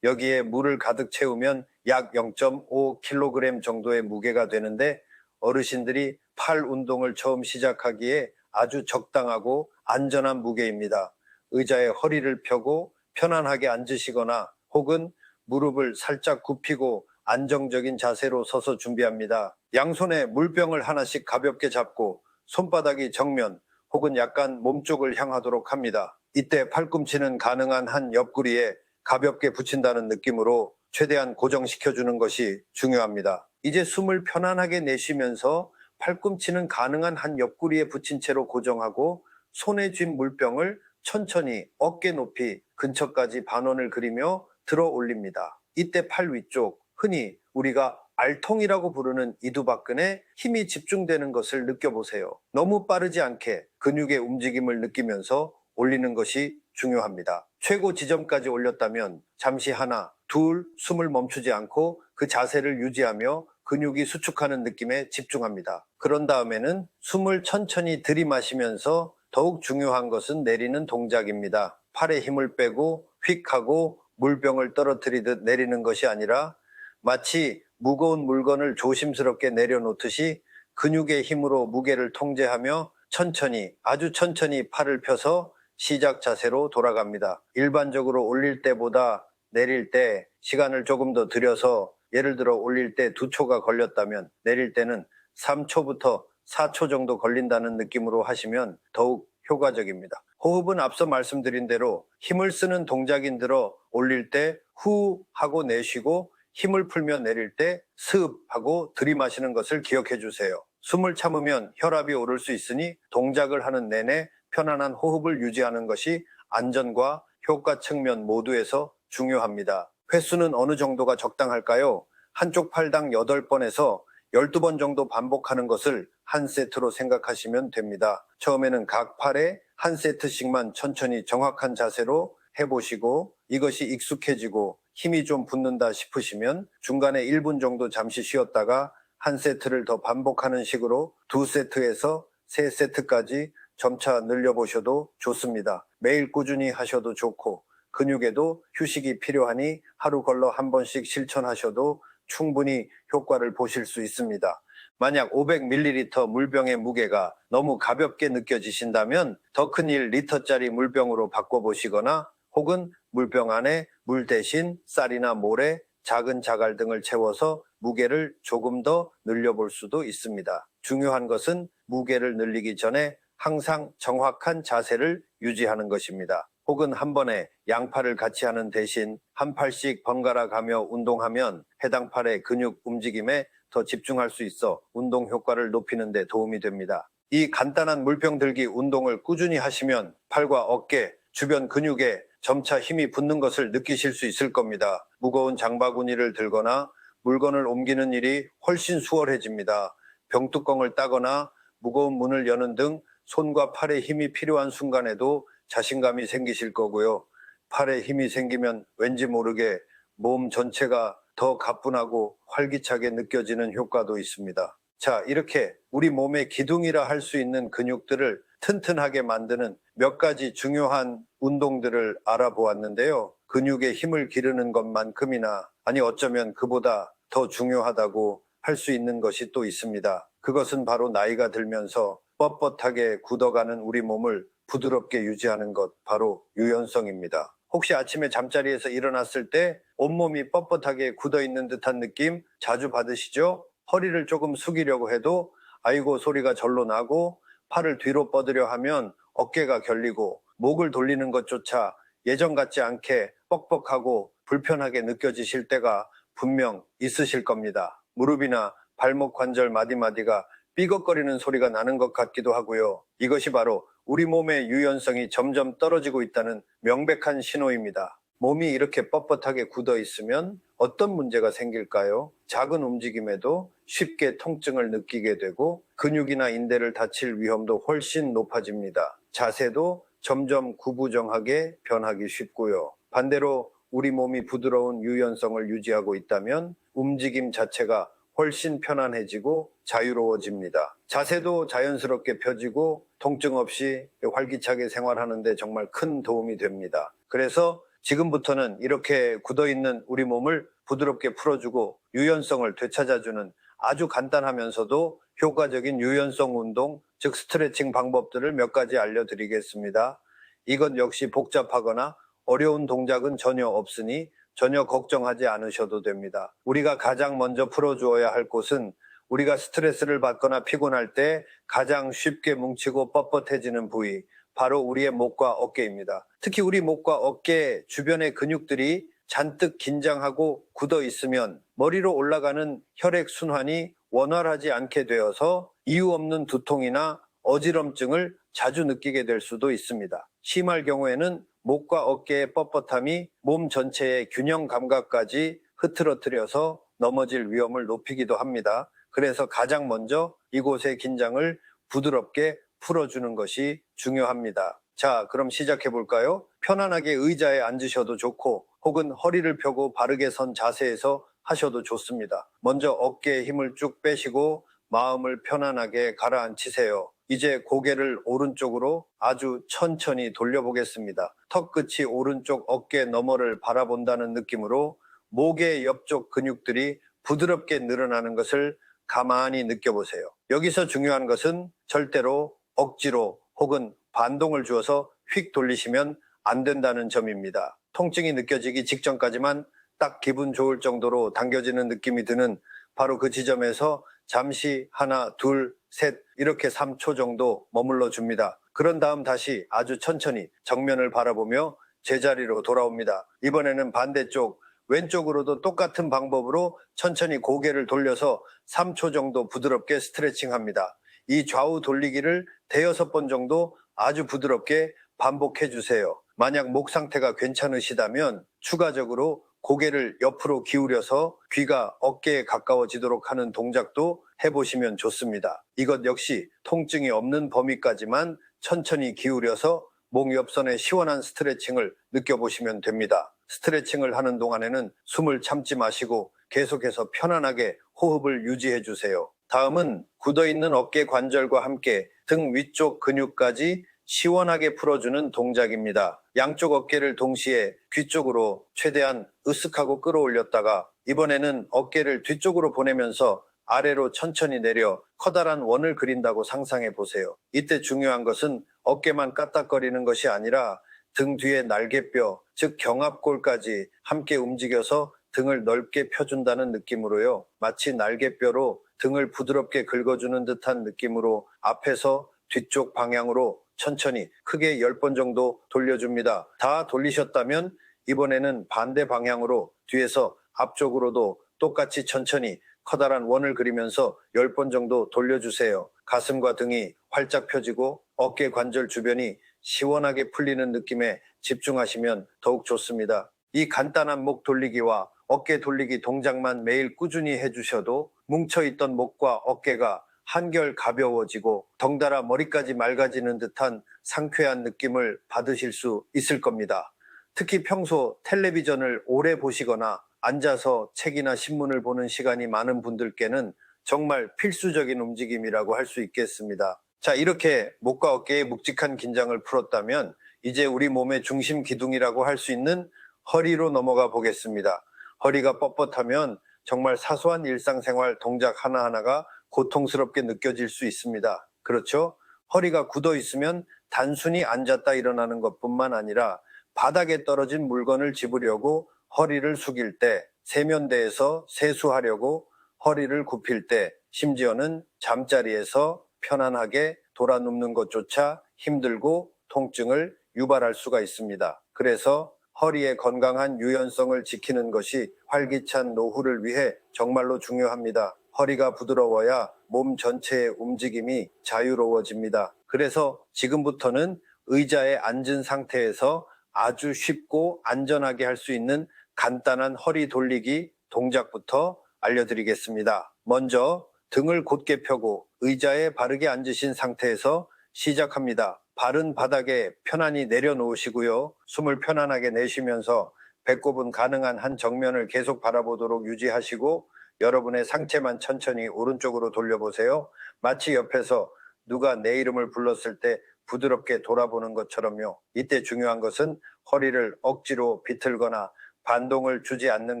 여기에 물을 가득 채우면 약 0.5kg 정도의 무게가 되는데 어르신들이 팔 운동을 처음 시작하기에 아주 적당하고 안전한 무게입니다. 의자에 허리를 펴고 편안하게 앉으시거나 혹은 무릎을 살짝 굽히고 안정적인 자세로 서서 준비합니다. 양손에 물병을 하나씩 가볍게 잡고 손바닥이 정면 혹은 약간 몸쪽을 향하도록 합니다. 이때 팔꿈치는 가능한 한 옆구리에 가볍게 붙인다는 느낌으로 최대한 고정시켜주는 것이 중요합니다. 이제 숨을 편안하게 내쉬면서 팔꿈치는 가능한 한 옆구리에 붙인 채로 고정하고 손에 쥔 물병을 천천히 어깨 높이 근처까지 반원을 그리며 들어 올립니다. 이때 팔 위쪽, 흔히 우리가 알통이라고 부르는 이두박근에 힘이 집중되는 것을 느껴보세요. 너무 빠르지 않게 근육의 움직임을 느끼면서 올리는 것이 중요합니다. 최고 지점까지 올렸다면 잠시 하나, 둘 숨을 멈추지 않고 그 자세를 유지하며 근육이 수축하는 느낌에 집중합니다. 그런 다음에는 숨을 천천히 들이마시면서 더욱 중요한 것은 내리는 동작입니다. 팔에 힘을 빼고 휙 하고 물병을 떨어뜨리듯 내리는 것이 아니라 마치 무거운 물건을 조심스럽게 내려놓듯이 근육의 힘으로 무게를 통제하며 천천히, 아주 천천히 팔을 펴서 시작 자세로 돌아갑니다. 일반적으로 올릴 때보다 내릴 때 시간을 조금 더 들여서 예를 들어 올릴 때 2초가 걸렸다면 내릴 때는 3초부터 4초 정도 걸린다는 느낌으로 하시면 더욱 효과적입니다. 호흡은 앞서 말씀드린 대로 힘을 쓰는 동작인들어 올릴 때 후 하고 내쉬고 힘을 풀며 내릴 때 습 하고 들이마시는 것을 기억해 주세요. 숨을 참으면 혈압이 오를 수 있으니 동작을 하는 내내 편안한 호흡을 유지하는 것이 안전과 효과 측면 모두에서 중요합니다. 횟수는 어느 정도가 적당할까요? 한쪽 팔당 8번에서 12번 정도 반복하는 것을 한 세트로 생각하시면 됩니다. 처음에는 각 팔에 한 세트씩만 천천히 정확한 자세로 해보시고 이것이 익숙해지고 힘이 좀 붙는다 싶으시면 중간에 1분 정도 잠시 쉬었다가 한 세트를 더 반복하는 식으로 2세트에서 3세트까지 점차 늘려보셔도 좋습니다. 매일 꾸준히 하셔도 좋고 근육에도 휴식이 필요하니 하루 걸러 한 번씩 실천하셔도 충분히 효과를 보실 수 있습니다. 만약 500ml 물병의 무게가 너무 가볍게 느껴지신다면 더 큰 1리터짜리 물병으로 바꿔보시거나 혹은 물병 안에 물 대신 쌀이나 모래, 작은 자갈 등을 채워서 무게를 조금 더 늘려볼 수도 있습니다. 중요한 것은 무게를 늘리기 전에 항상 정확한 자세를 유지하는 것입니다. 혹은 한 번에 양팔을 같이 하는 대신 한 팔씩 번갈아 가며 운동하면 해당 팔의 근육 움직임에 더 집중할 수 있어 운동 효과를 높이는 데 도움이 됩니다. 이 간단한 물병 들기 운동을 꾸준히 하시면 팔과 어깨, 주변 근육에 점차 힘이 붙는 것을 느끼실 수 있을 겁니다. 무거운 장바구니를 들거나 물건을 옮기는 일이 훨씬 수월해집니다. 병뚜껑을 따거나 무거운 문을 여는 등 손과 팔에 힘이 필요한 순간에도 자신감이 생기실 거고요. 팔에 힘이 생기면 왠지 모르게 몸 전체가 더 가뿐하고 활기차게 느껴지는 효과도 있습니다. 자, 이렇게 우리 몸의 기둥이라 할 수 있는 근육들을 튼튼하게 만드는 몇 가지 중요한 운동들을 알아보았는데요. 근육에 힘을 기르는 것만큼이나 아니 어쩌면 그보다 더 중요하다고 할 수 있는 것이 또 있습니다. 그것은 바로 나이가 들면서 뻣뻣하게 굳어가는 우리 몸을 부드럽게 유지하는 것, 바로 유연성입니다. 혹시 아침에 잠자리에서 일어났을 때 온몸이 뻣뻣하게 굳어있는 듯한 느낌 자주 받으시죠? 허리를 조금 숙이려고 해도 아이고 소리가 절로 나고 팔을 뒤로 뻗으려 하면 어깨가 결리고 목을 돌리는 것조차 예전 같지 않게 뻑뻑하고 불편하게 느껴지실 때가 분명 있으실 겁니다. 무릎이나 발목 관절 마디마디가 삐걱거리는 소리가 나는 것 같기도 하고요. 이것이 바로 우리 몸의 유연성이 점점 떨어지고 있다는 명백한 신호입니다. 몸이 이렇게 뻣뻣하게 굳어 있으면 어떤 문제가 생길까요? 작은 움직임에도 쉽게 통증을 느끼게 되고 근육이나 인대를 다칠 위험도 훨씬 높아집니다. 자세도 점점 구부정하게 변하기 쉽고요. 반대로 우리 몸이 부드러운 유연성을 유지하고 있다면 움직임 자체가 훨씬 편안해지고 자유로워집니다. 자세도 자연스럽게 펴지고 통증 없이 활기차게 생활하는 데 정말 큰 도움이 됩니다. 그래서 지금부터는 이렇게 굳어있는 우리 몸을 부드럽게 풀어주고 유연성을 되찾아주는 아주 간단하면서도 효과적인 유연성 운동, 즉 스트레칭 방법들을 몇 가지 알려드리겠습니다. 이것 역시 복잡하거나 어려운 동작은 전혀 없으니 전혀 걱정하지 않으셔도 됩니다. 우리가 가장 먼저 풀어주어야 할 곳은 우리가 스트레스를 받거나 피곤할 때 가장 쉽게 뭉치고 뻣뻣해지는 부위, 바로 우리의 목과 어깨입니다. 특히 우리 목과 어깨 주변의 근육들이 잔뜩 긴장하고 굳어 있으면 머리로 올라가는 혈액 순환이 원활하지 않게 되어서 이유 없는 두통이나 어지럼증을 자주 느끼게 될 수도 있습니다. 심할 경우에는 목과 어깨의 뻣뻣함이 몸 전체의 균형 감각까지 흐트러뜨려서 넘어질 위험을 높이기도 합니다. 그래서 가장 먼저 이곳의 긴장을 부드럽게 풀어주는 것이 중요합니다. 자, 그럼 시작해 볼까요? 편안하게 의자에 앉으셔도 좋고 혹은 허리를 펴고 바르게 선 자세에서 하셔도 좋습니다. 먼저 어깨에 힘을 쭉 빼시고 마음을 편안하게 가라앉히세요. 이제 고개를 오른쪽으로 아주 천천히 돌려보겠습니다. 턱끝이 오른쪽 어깨 너머를 바라본다는 느낌으로 목의 옆쪽 근육들이 부드럽게 늘어나는 것을 가만히 느껴보세요. 여기서 중요한 것은 절대로 억지로 혹은 반동을 주어서 휙 돌리시면 안 된다는 점입니다. 통증이 느껴지기 직전까지만 딱 기분 좋을 정도로 당겨지는 느낌이 드는 바로 그 지점에서 잠시 하나, 둘, 셋 이렇게 3초 정도 머물러 줍니다. 그런 다음 다시 아주 천천히 정면을 바라보며 제자리로 돌아옵니다. 이번에는 반대쪽 왼쪽으로도 똑같은 방법으로 천천히 고개를 돌려서 3초 정도 부드럽게 스트레칭합니다. 이 좌우 돌리기를 대여섯 번 정도 아주 부드럽게 반복해 주세요. 만약 목 상태가 괜찮으시다면 추가적으로 고개를 옆으로 기울여서 귀가 어깨에 가까워지도록 하는 동작도 해보시면 좋습니다. 이것 역시 통증이 없는 범위까지만 천천히 기울여서 목 옆선의 시원한 스트레칭을 느껴보시면 됩니다. 스트레칭을 하는 동안에는 숨을 참지 마시고 계속해서 편안하게 호흡을 유지해 주세요. 다음은 굳어있는 어깨 관절과 함께 등 위쪽 근육까지 시원하게 풀어주는 동작입니다. 양쪽 어깨를 동시에 귀 쪽으로 최대한 으쓱하고 끌어올렸다가 이번에는 어깨를 뒤쪽으로 보내면서 아래로 천천히 내려 커다란 원을 그린다고 상상해 보세요. 이때 중요한 것은 어깨만 까딱거리는 것이 아니라 등 뒤의 날개뼈, 즉 경합골까지 함께 움직여서 등을 넓게 펴준다는 느낌으로요. 마치 날개뼈로 등을 부드럽게 긁어주는 듯한 느낌으로 앞에서 뒤쪽 방향으로 천천히 크게 10번 정도 돌려줍니다. 다 돌리셨다면 이번에는 반대 방향으로 뒤에서 앞쪽으로도 똑같이 천천히 커다란 원을 그리면서 10번 정도 돌려주세요. 가슴과 등이 활짝 펴지고 어깨 관절 주변이 시원하게 풀리는 느낌에 집중하시면 더욱 좋습니다. 이 간단한 목 돌리기와 어깨 돌리기 동작만 매일 꾸준히 해주셔도 뭉쳐있던 목과 어깨가 한결 가벼워지고 덩달아 머리까지 맑아지는 듯한 상쾌한 느낌을 받으실 수 있을 겁니다. 특히 평소 텔레비전을 오래 보시거나 앉아서 책이나 신문을 보는 시간이 많은 분들께는 정말 필수적인 움직임이라고 할 수 있겠습니다. 자, 이렇게 목과 어깨의 묵직한 긴장을 풀었다면 이제 우리 몸의 중심 기둥이라고 할 수 있는 허리로 넘어가 보겠습니다. 허리가 뻣뻣하면 정말 사소한 일상생활 동작 하나하나가 고통스럽게 느껴질 수 있습니다. 그렇죠? 허리가 굳어 있으면 단순히 앉았다 일어나는 것뿐만 아니라 바닥에 떨어진 물건을 집으려고 허리를 숙일 때, 세면대에서 세수하려고 허리를 굽힐 때, 심지어는 잠자리에서 편안하게 돌아 눕는 것조차 힘들고 통증을 유발할 수가 있습니다. 그래서 허리의 건강한 유연성을 지키는 것이 활기찬 노후를 위해 정말로 중요합니다. 허리가 부드러워야 몸 전체의 움직임이 자유로워집니다. 그래서 지금부터는 의자에 앉은 상태에서 아주 쉽고 안전하게 할 수 있는 간단한 허리 돌리기 동작부터 알려드리겠습니다. 먼저 등을 곧게 펴고 의자에 바르게 앉으신 상태에서 시작합니다. 발은 바닥에 편안히 내려놓으시고요. 숨을 편안하게 내쉬면서 배꼽은 가능한 한 정면을 계속 바라보도록 유지하시고 여러분의 상체만 천천히 오른쪽으로 돌려보세요. 마치 옆에서 누가 내 이름을 불렀을 때 부드럽게 돌아보는 것처럼요. 이때 중요한 것은 허리를 억지로 비틀거나 반동을 주지 않는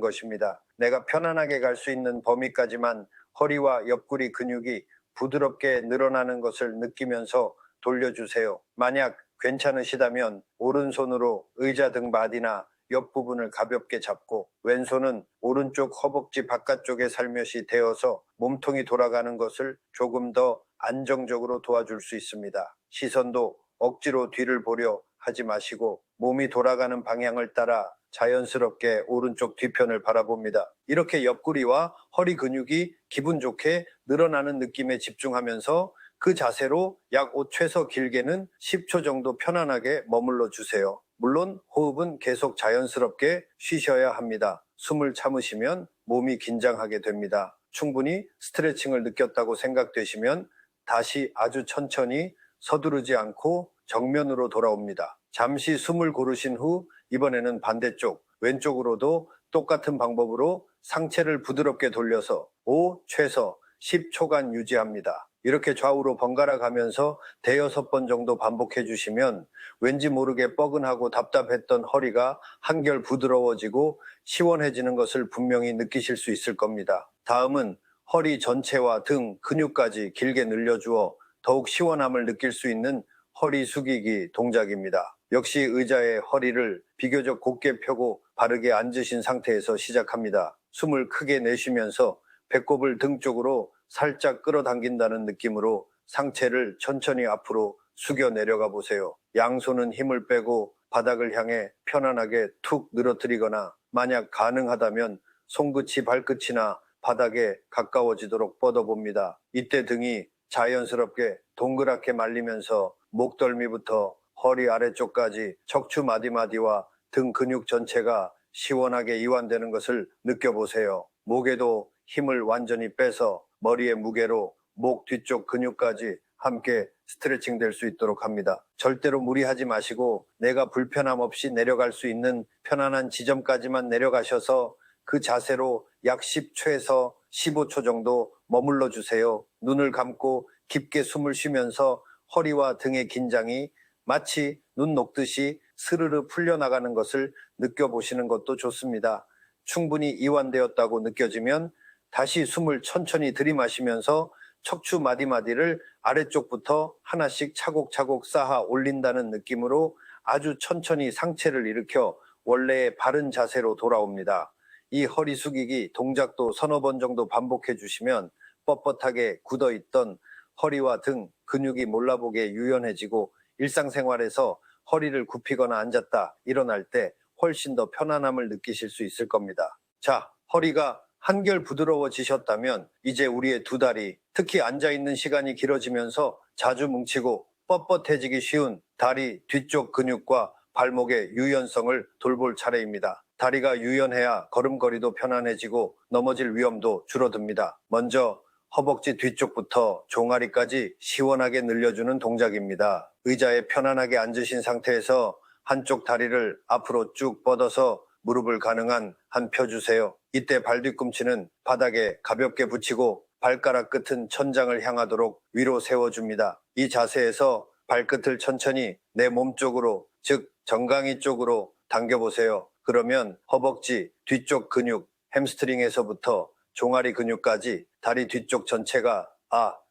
것입니다. 내가 편안하게 갈 수 있는 범위까지만 허리와 옆구리 근육이 부드럽게 늘어나는 것을 느끼면서 돌려주세요. 만약 괜찮으시다면 오른손으로 의자 등 마디나 옆부분을 가볍게 잡고 왼손은 오른쪽 허벅지 바깥쪽에 살며시 대어서 몸통이 돌아가는 것을 조금 더 안정적으로 도와줄 수 있습니다. 시선도 억지로 뒤를 보려 하지 마시고 몸이 돌아가는 방향을 따라 자연스럽게 오른쪽 뒤편을 바라봅니다. 이렇게 옆구리와 허리 근육이 기분 좋게 늘어나는 느낌에 집중하면서 그 자세로 약 최소 길게는 10초 정도 편안하게 머물러 주세요. 물론 호흡은 계속 자연스럽게 쉬셔야 합니다. 숨을 참으시면 몸이 긴장하게 됩니다. 충분히 스트레칭을 느꼈다고 생각되시면 다시 아주 천천히 서두르지 않고 정면으로 돌아옵니다. 잠시 숨을 고르신 후 이번에는 반대쪽 왼쪽으로도 똑같은 방법으로 상체를 부드럽게 돌려서 최소 10초간 유지합니다. 이렇게 좌우로 번갈아 가면서 대여섯 번 정도 반복해 주시면 왠지 모르게 뻐근하고 답답했던 허리가 한결 부드러워지고 시원해지는 것을 분명히 느끼실 수 있을 겁니다. 다음은 허리 전체와 등 근육까지 길게 늘려주어 더욱 시원함을 느낄 수 있는 허리 숙이기 동작입니다. 역시 의자의 허리를 비교적 곧게 펴고 바르게 앉으신 상태에서 시작합니다. 숨을 크게 내쉬면서 배꼽을 등 쪽으로 살짝 끌어당긴다는 느낌으로 상체를 천천히 앞으로 숙여 내려가 보세요. 양손은 힘을 빼고 바닥을 향해 편안하게 툭 늘어뜨리거나 만약 가능하다면 손끝이 발끝이나 바닥에 가까워지도록 뻗어봅니다. 이때 등이 자연스럽게 동그랗게 말리면서 목덜미부터 허리 아래쪽까지 척추 마디마디와 등 근육 전체가 시원하게 이완되는 것을 느껴보세요. 목에도 힘을 완전히 빼서 머리의 무게로 목 뒤쪽 근육까지 함께 스트레칭 될 수 있도록 합니다. 절대로 무리하지 마시고 내가 불편함 없이 내려갈 수 있는 편안한 지점까지만 내려가셔서 그 자세로 약 10초에서 15초 정도 머물러 주세요. 눈을 감고 깊게 숨을 쉬면서 허리와 등의 긴장이 마치 눈 녹듯이 스르르 풀려나가는 것을 느껴보시는 것도 좋습니다. 충분히 이완되었다고 느껴지면 다시 숨을 천천히 들이마시면서 척추 마디마디를 아래쪽부터 하나씩 차곡차곡 쌓아 올린다는 느낌으로 아주 천천히 상체를 일으켜 원래의 바른 자세로 돌아옵니다. 이 허리 숙이기 동작도 서너 번 정도 반복해 주시면 뻣뻣하게 굳어있던 허리와 등 근육이 몰라보게 유연해지고 일상생활에서 허리를 굽히거나 앉았다 일어날 때 훨씬 더 편안함을 느끼실 수 있을 겁니다. 자, 허리가 한결 부드러워지셨다면 이제 우리의 두 다리, 특히 앉아있는 시간이 길어지면서 자주 뭉치고 뻣뻣해지기 쉬운 다리 뒤쪽 근육과 발목의 유연성을 돌볼 차례입니다. 다리가 유연해야 걸음걸이도 편안해지고 넘어질 위험도 줄어듭니다. 먼저 허벅지 뒤쪽부터 종아리까지 시원하게 늘려주는 동작입니다. 의자에 편안하게 앉으신 상태에서 한쪽 다리를 앞으로 쭉 뻗어서 무릎을 가능한 한 펴주세요. 이때 발 뒤꿈치는 바닥에 가볍게 붙이고 발가락 끝은 천장을 향하도록 위로 세워줍니다. 이 자세에서 발끝을 천천히 내 몸 쪽으로, 즉 정강이 쪽으로 당겨보세요. 그러면 허벅지 뒤쪽 근육, 햄스트링에서부터 종아리 근육까지 다리 뒤쪽 전체가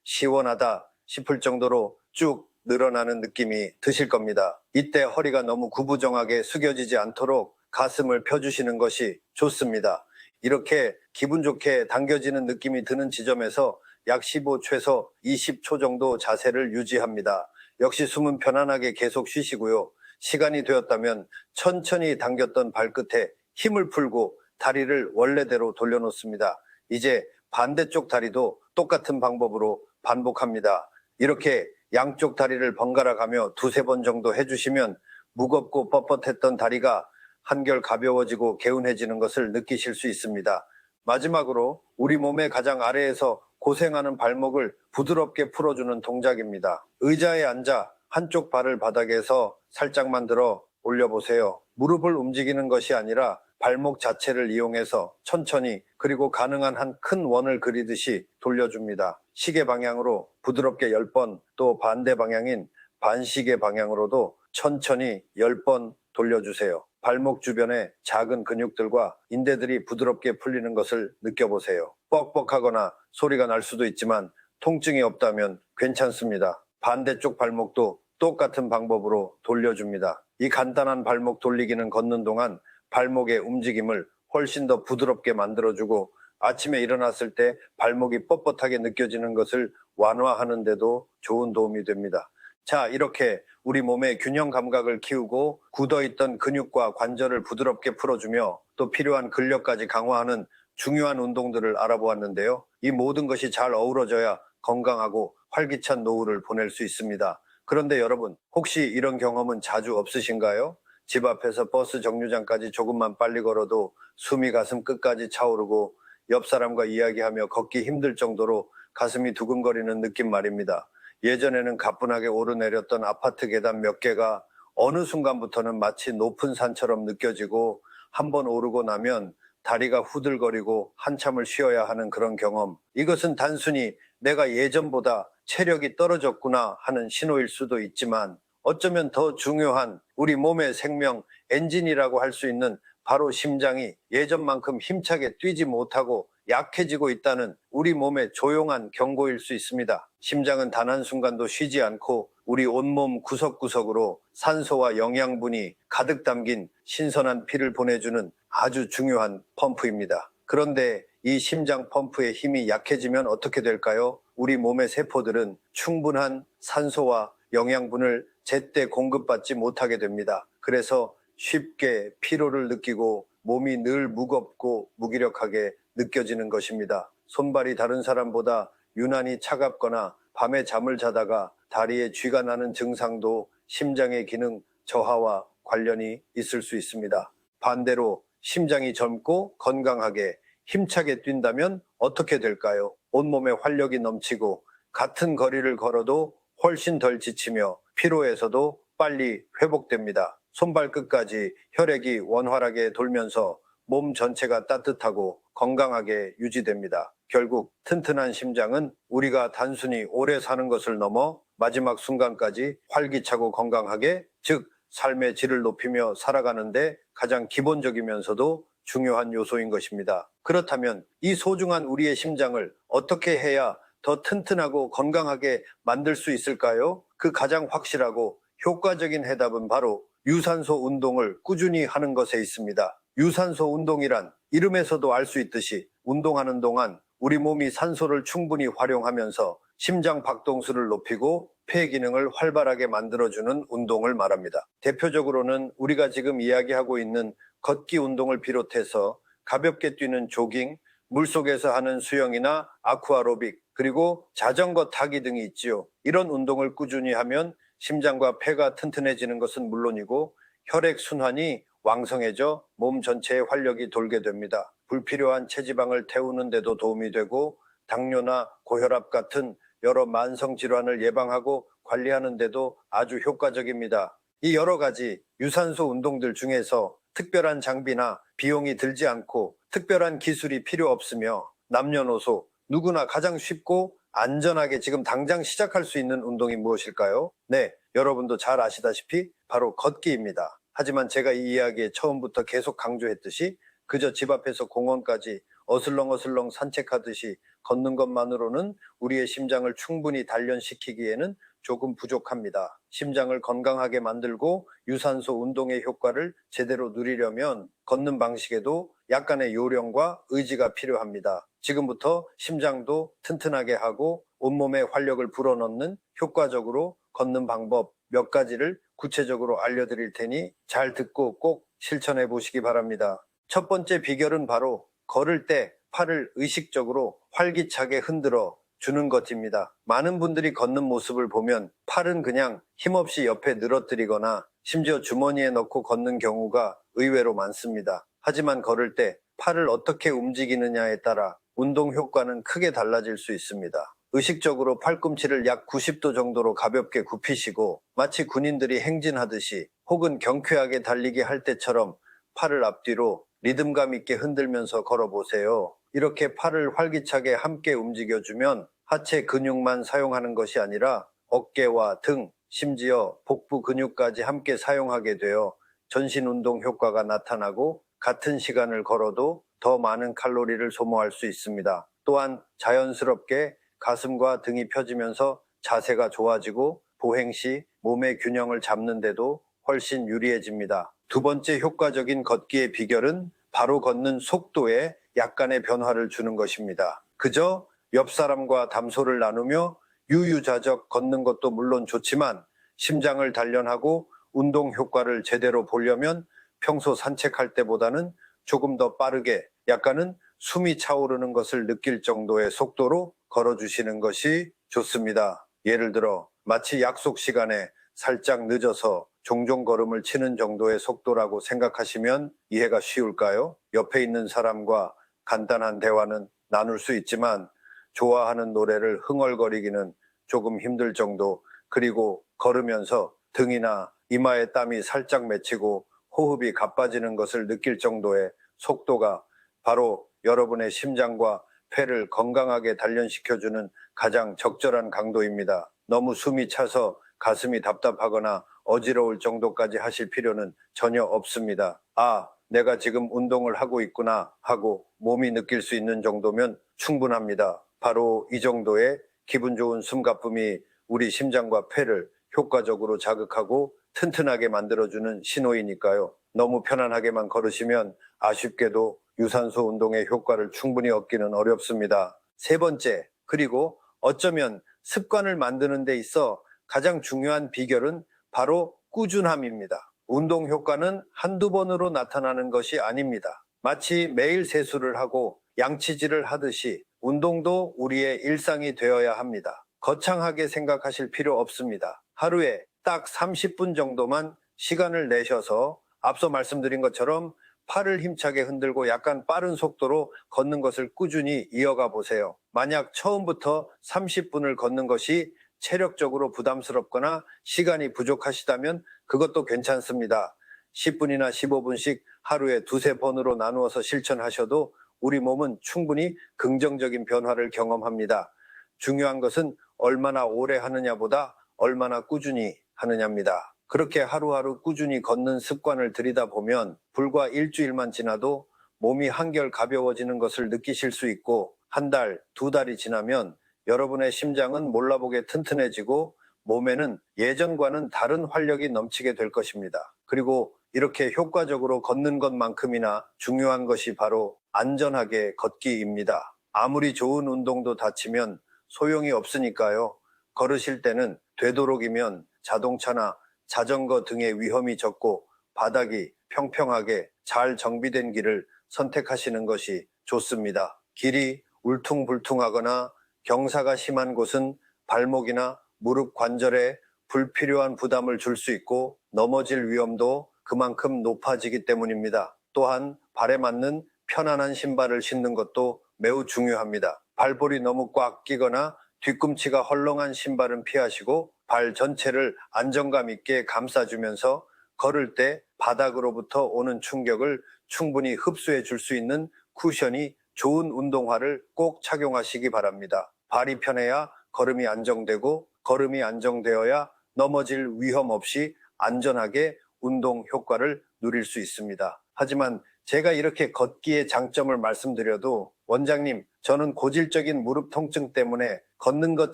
시원하다 싶을 정도로 쭉 늘어나는 느낌이 드실 겁니다. 이때 허리가 너무 구부정하게 숙여지지 않도록 가슴을 펴주시는 것이 좋습니다. 이렇게 기분 좋게 당겨지는 느낌이 드는 지점에서 약 15, 최소 20초 정도 자세를 유지합니다. 역시 숨은 편안하게 계속 쉬시고요. 시간이 되었다면 천천히 당겼던 발끝에 힘을 풀고 다리를 원래대로 돌려놓습니다. 이제 반대쪽 다리도 똑같은 방법으로 반복합니다. 이렇게 양쪽 다리를 번갈아 가며 두세 번 정도 해주시면 무겁고 뻣뻣했던 다리가 한결 가벼워지고 개운해지는 것을 느끼실 수 있습니다. 마지막으로 우리 몸의 가장 아래에서 고생하는 발목을 부드럽게 풀어주는 동작입니다. 의자에 앉아 한쪽 발을 바닥에서 살짝만 들어 올려보세요. 무릎을 움직이는 것이 아니라 발목 자체를 이용해서 천천히 그리고 가능한 한 큰 원을 그리듯이 돌려줍니다. 시계 방향으로 부드럽게 10번, 또 반대 방향인 반시계 방향으로도 천천히 10번 돌려주세요. 발목 주변의 작은 근육들과 인대들이 부드럽게 풀리는 것을 느껴보세요. 뻑뻑하거나 소리가 날 수도 있지만 통증이 없다면 괜찮습니다. 반대쪽 발목도 똑같은 방법으로 돌려줍니다. 이 간단한 발목 돌리기는 걷는 동안 발목의 움직임을 훨씬 더 부드럽게 만들어주고 아침에 일어났을 때 발목이 뻣뻣하게 느껴지는 것을 완화하는 데도 좋은 도움이 됩니다. 자, 이렇게 우리 몸의 균형 감각을 키우고 굳어있던 근육과 관절을 부드럽게 풀어주며 또 필요한 근력까지 강화하는 중요한 운동들을 알아보았는데요. 이 모든 것이 잘 어우러져야 건강하고 활기찬 노후를 보낼 수 있습니다. 그런데 여러분, 혹시 이런 경험은 자주 없으신가요? 집 앞에서 버스 정류장까지 조금만 빨리 걸어도 숨이 가슴 끝까지 차오르고 옆 사람과 이야기하며 걷기 힘들 정도로 가슴이 두근거리는 느낌 말입니다. 예전에는 가뿐하게 오르내렸던 아파트 계단 몇 개가 어느 순간부터는 마치 높은 산처럼 느껴지고 한번 오르고 나면 다리가 후들거리고 한참을 쉬어야 하는 그런 경험. 이것은 단순히 내가 예전보다 체력이 떨어졌구나 하는 신호일 수도 있지만 어쩌면 더 중요한 우리 몸의 생명 엔진이라고 할 수 있는 바로 심장이 예전만큼 힘차게 뛰지 못하고 약해지고 있다는 우리 몸의 조용한 경고일 수 있습니다. 심장은 단 한순간도 쉬지 않고 우리 온몸 구석구석으로 산소와 영양분이 가득 담긴 신선한 피를 보내주는 아주 중요한 펌프입니다. 그런데 이 심장 펌프의 힘이 약해지면 어떻게 될까요? 우리 몸의 세포들은 충분한 산소와 영양분을 제때 공급받지 못하게 됩니다. 그래서 쉽게 피로를 느끼고 몸이 늘 무겁고 무기력하게 느껴지는 것입니다. 손발이 다른 사람보다 유난히 차갑거나 밤에 잠을 자다가 다리에 쥐가 나는 증상도 심장의 기능 저하와 관련이 있을 수 있습니다. 반대로 심장이 젊고 건강하게 힘차게 뛴다면 어떻게 될까요? 온몸에 활력이 넘치고 같은 거리를 걸어도 훨씬 덜 지치며 피로에서도 빨리 회복됩니다. 손발 끝까지 혈액이 원활하게 돌면서 몸 전체가 따뜻하고 건강하게 유지됩니다. 결국 튼튼한 심장은 우리가 단순히 오래 사는 것을 넘어 마지막 순간까지 활기차고 건강하게, 즉 삶의 질을 높이며 살아가는데 가장 기본적이면서도 중요한 요소인 것입니다. 그렇다면 이 소중한 우리의 심장을 어떻게 해야 더 튼튼하고 건강하게 만들 수 있을까요? 그 가장 확실하고 효과적인 해답은 바로 유산소 운동을 꾸준히 하는 것에 있습니다. 유산소 운동이란 이름에서도 알 수 있듯이 운동하는 동안 우리 몸이 산소를 충분히 활용하면서 심장 박동수를 높이고 폐 기능을 활발하게 만들어주는 운동을 말합니다. 대표적으로는 우리가 지금 이야기하고 있는 걷기 운동을 비롯해서 가볍게 뛰는 조깅, 물속에서 하는 수영이나 아쿠아로빅, 그리고 자전거 타기 등이 있지요. 이런 운동을 꾸준히 하면 심장과 폐가 튼튼해지는 것은 물론이고 혈액순환이 왕성해져 몸 전체에 활력이 돌게 됩니다. 불필요한 체지방을 태우는 데도 도움이 되고 당뇨나 고혈압 같은 여러 만성 질환을 예방하고 관리하는 데도 아주 효과적입니다. 이 여러 가지 유산소 운동들 중에서 특별한 장비나 비용이 들지 않고 특별한 기술이 필요 없으며 남녀노소 누구나 가장 쉽고 안전하게 지금 당장 시작할 수 있는 운동이 무엇일까요? 네, 여러분도 잘 아시다시피 바로 걷기입니다. 하지만 제가 이 이야기에 처음부터 계속 강조했듯이 그저 집 앞에서 공원까지 어슬렁어슬렁 산책하듯이 걷는 것만으로는 우리의 심장을 충분히 단련시키기에는 조금 부족합니다. 심장을 건강하게 만들고 유산소 운동의 효과를 제대로 누리려면 걷는 방식에도 약간의 요령과 의지가 필요합니다. 지금부터 심장도 튼튼하게 하고 온몸에 활력을 불어넣는 효과적으로 걷는 방법 몇 가지를 구체적으로 알려드릴 테니 잘 듣고 꼭 실천해 보시기 바랍니다. 첫 번째 비결은 바로 걸을 때 팔을 의식적으로 활기차게 흔들어 주는 것입니다. 많은 분들이 걷는 모습을 보면 팔은 그냥 힘없이 옆에 늘어뜨리거나 심지어 주머니에 넣고 걷는 경우가 의외로 많습니다. 하지만 걸을 때 팔을 어떻게 움직이느냐에 따라 운동 효과는 크게 달라질 수 있습니다. 의식적으로 팔꿈치를 약 90도 정도로 가볍게 굽히시고 마치 군인들이 행진하듯이 혹은 경쾌하게 달리기 할 때처럼 팔을 앞뒤로 리듬감 있게 흔들면서 걸어보세요. 이렇게 팔을 활기차게 함께 움직여주면 하체 근육만 사용하는 것이 아니라 어깨와 등, 심지어 복부 근육까지 함께 사용하게 되어 전신 운동 효과가 나타나고 같은 시간을 걸어도 더 많은 칼로리를 소모할 수 있습니다. 또한 자연스럽게 가슴과 등이 펴지면서 자세가 좋아지고 보행 시 몸의 균형을 잡는 데도 훨씬 유리해집니다. 두 번째 효과적인 걷기의 비결은 바로 걷는 속도에 약간의 변화를 주는 것입니다. 그저 옆 사람과 담소를 나누며 유유자적 걷는 것도 물론 좋지만 심장을 단련하고 운동 효과를 제대로 보려면 평소 산책할 때보다는 조금 더 빠르게 약간은 숨이 차오르는 것을 느낄 정도의 속도로 걸어주시는 것이 좋습니다. 예를 들어 마치 약속 시간에 살짝 늦어서 종종 걸음을 치는 정도의 속도라고 생각하시면 이해가 쉬울까요? 옆에 있는 사람과 간단한 대화는 나눌 수 있지만 좋아하는 노래를 흥얼거리기는 조금 힘들 정도, 그리고 걸으면서 등이나 이마에 땀이 살짝 맺히고 호흡이 가빠지는 것을 느낄 정도의 속도가 바로 여러분의 심장과 폐를 건강하게 단련시켜주는 가장 적절한 강도입니다. 너무 숨이 차서 가슴이 답답하거나 어지러울 정도까지 하실 필요는 전혀 없습니다. 아, 내가 지금 운동을 하고 있구나 하고 몸이 느낄 수 있는 정도면 충분합니다. 바로 이 정도의 기분 좋은 숨가쁨이 우리 심장과 폐를 효과적으로 자극하고 튼튼하게 만들어주는 신호이니까요. 너무 편안하게만 걸으시면 아쉽게도 유산소 운동의 효과를 충분히 얻기는 어렵습니다. 세 번째, 그리고 어쩌면 습관을 만드는 데 있어 가장 중요한 비결은 바로 꾸준함입니다. 운동 효과는 한두 번으로 나타나는 것이 아닙니다. 마치 매일 세수를 하고 양치질을 하듯이 운동도 우리의 일상이 되어야 합니다. 거창하게 생각하실 필요 없습니다. 하루에 딱 30분 정도만 시간을 내셔서 앞서 말씀드린 것처럼 팔을 힘차게 흔들고 약간 빠른 속도로 걷는 것을 꾸준히 이어가 보세요. 만약 처음부터 30분을 걷는 것이 체력적으로 부담스럽거나 시간이 부족하시다면 그것도 괜찮습니다. 10분이나 15분씩 하루에 두세 번으로 나누어서 실천하셔도 우리 몸은 충분히 긍정적인 변화를 경험합니다. 중요한 것은 얼마나 오래 하느냐보다 얼마나 꾸준히 하느냐입니다. 그렇게 하루하루 꾸준히 걷는 습관을 들이다 보면 불과 일주일만 지나도 몸이 한결 가벼워지는 것을 느끼실 수 있고, 한 달, 두 달이 지나면 여러분의 심장은 몰라보게 튼튼해지고 몸에는 예전과는 다른 활력이 넘치게 될 것입니다. 그리고 이렇게 효과적으로 걷는 것만큼이나 중요한 것이 바로 안전하게 걷기입니다. 아무리 좋은 운동도 다치면 소용이 없으니까요. 걸으실 때는 되도록이면 자동차나 자전거 등의 위험이 적고 바닥이 평평하게 잘 정비된 길을 선택하시는 것이 좋습니다. 길이 울퉁불퉁하거나 경사가 심한 곳은 발목이나 무릎 관절에 불필요한 부담을 줄 수 있고 넘어질 위험도 그만큼 높아지기 때문입니다. 또한 발에 맞는 편안한 신발을 신는 것도 매우 중요합니다. 발볼이 너무 꽉 끼거나 뒤꿈치가 헐렁한 신발은 피하시고 발 전체를 안정감 있게 감싸주면서 걸을 때 바닥으로부터 오는 충격을 충분히 흡수해 줄 수 있는 쿠션이 좋은 운동화를 꼭 착용하시기 바랍니다. 발이 편해야 걸음이 안정되고 걸음이 안정되어야 넘어질 위험 없이 안전하게 운동 효과를 누릴 수 있습니다. 하지만 제가 이렇게 걷기의 장점을 말씀드려도 원장님, 저는 고질적인 무릎 통증 때문에 걷는 것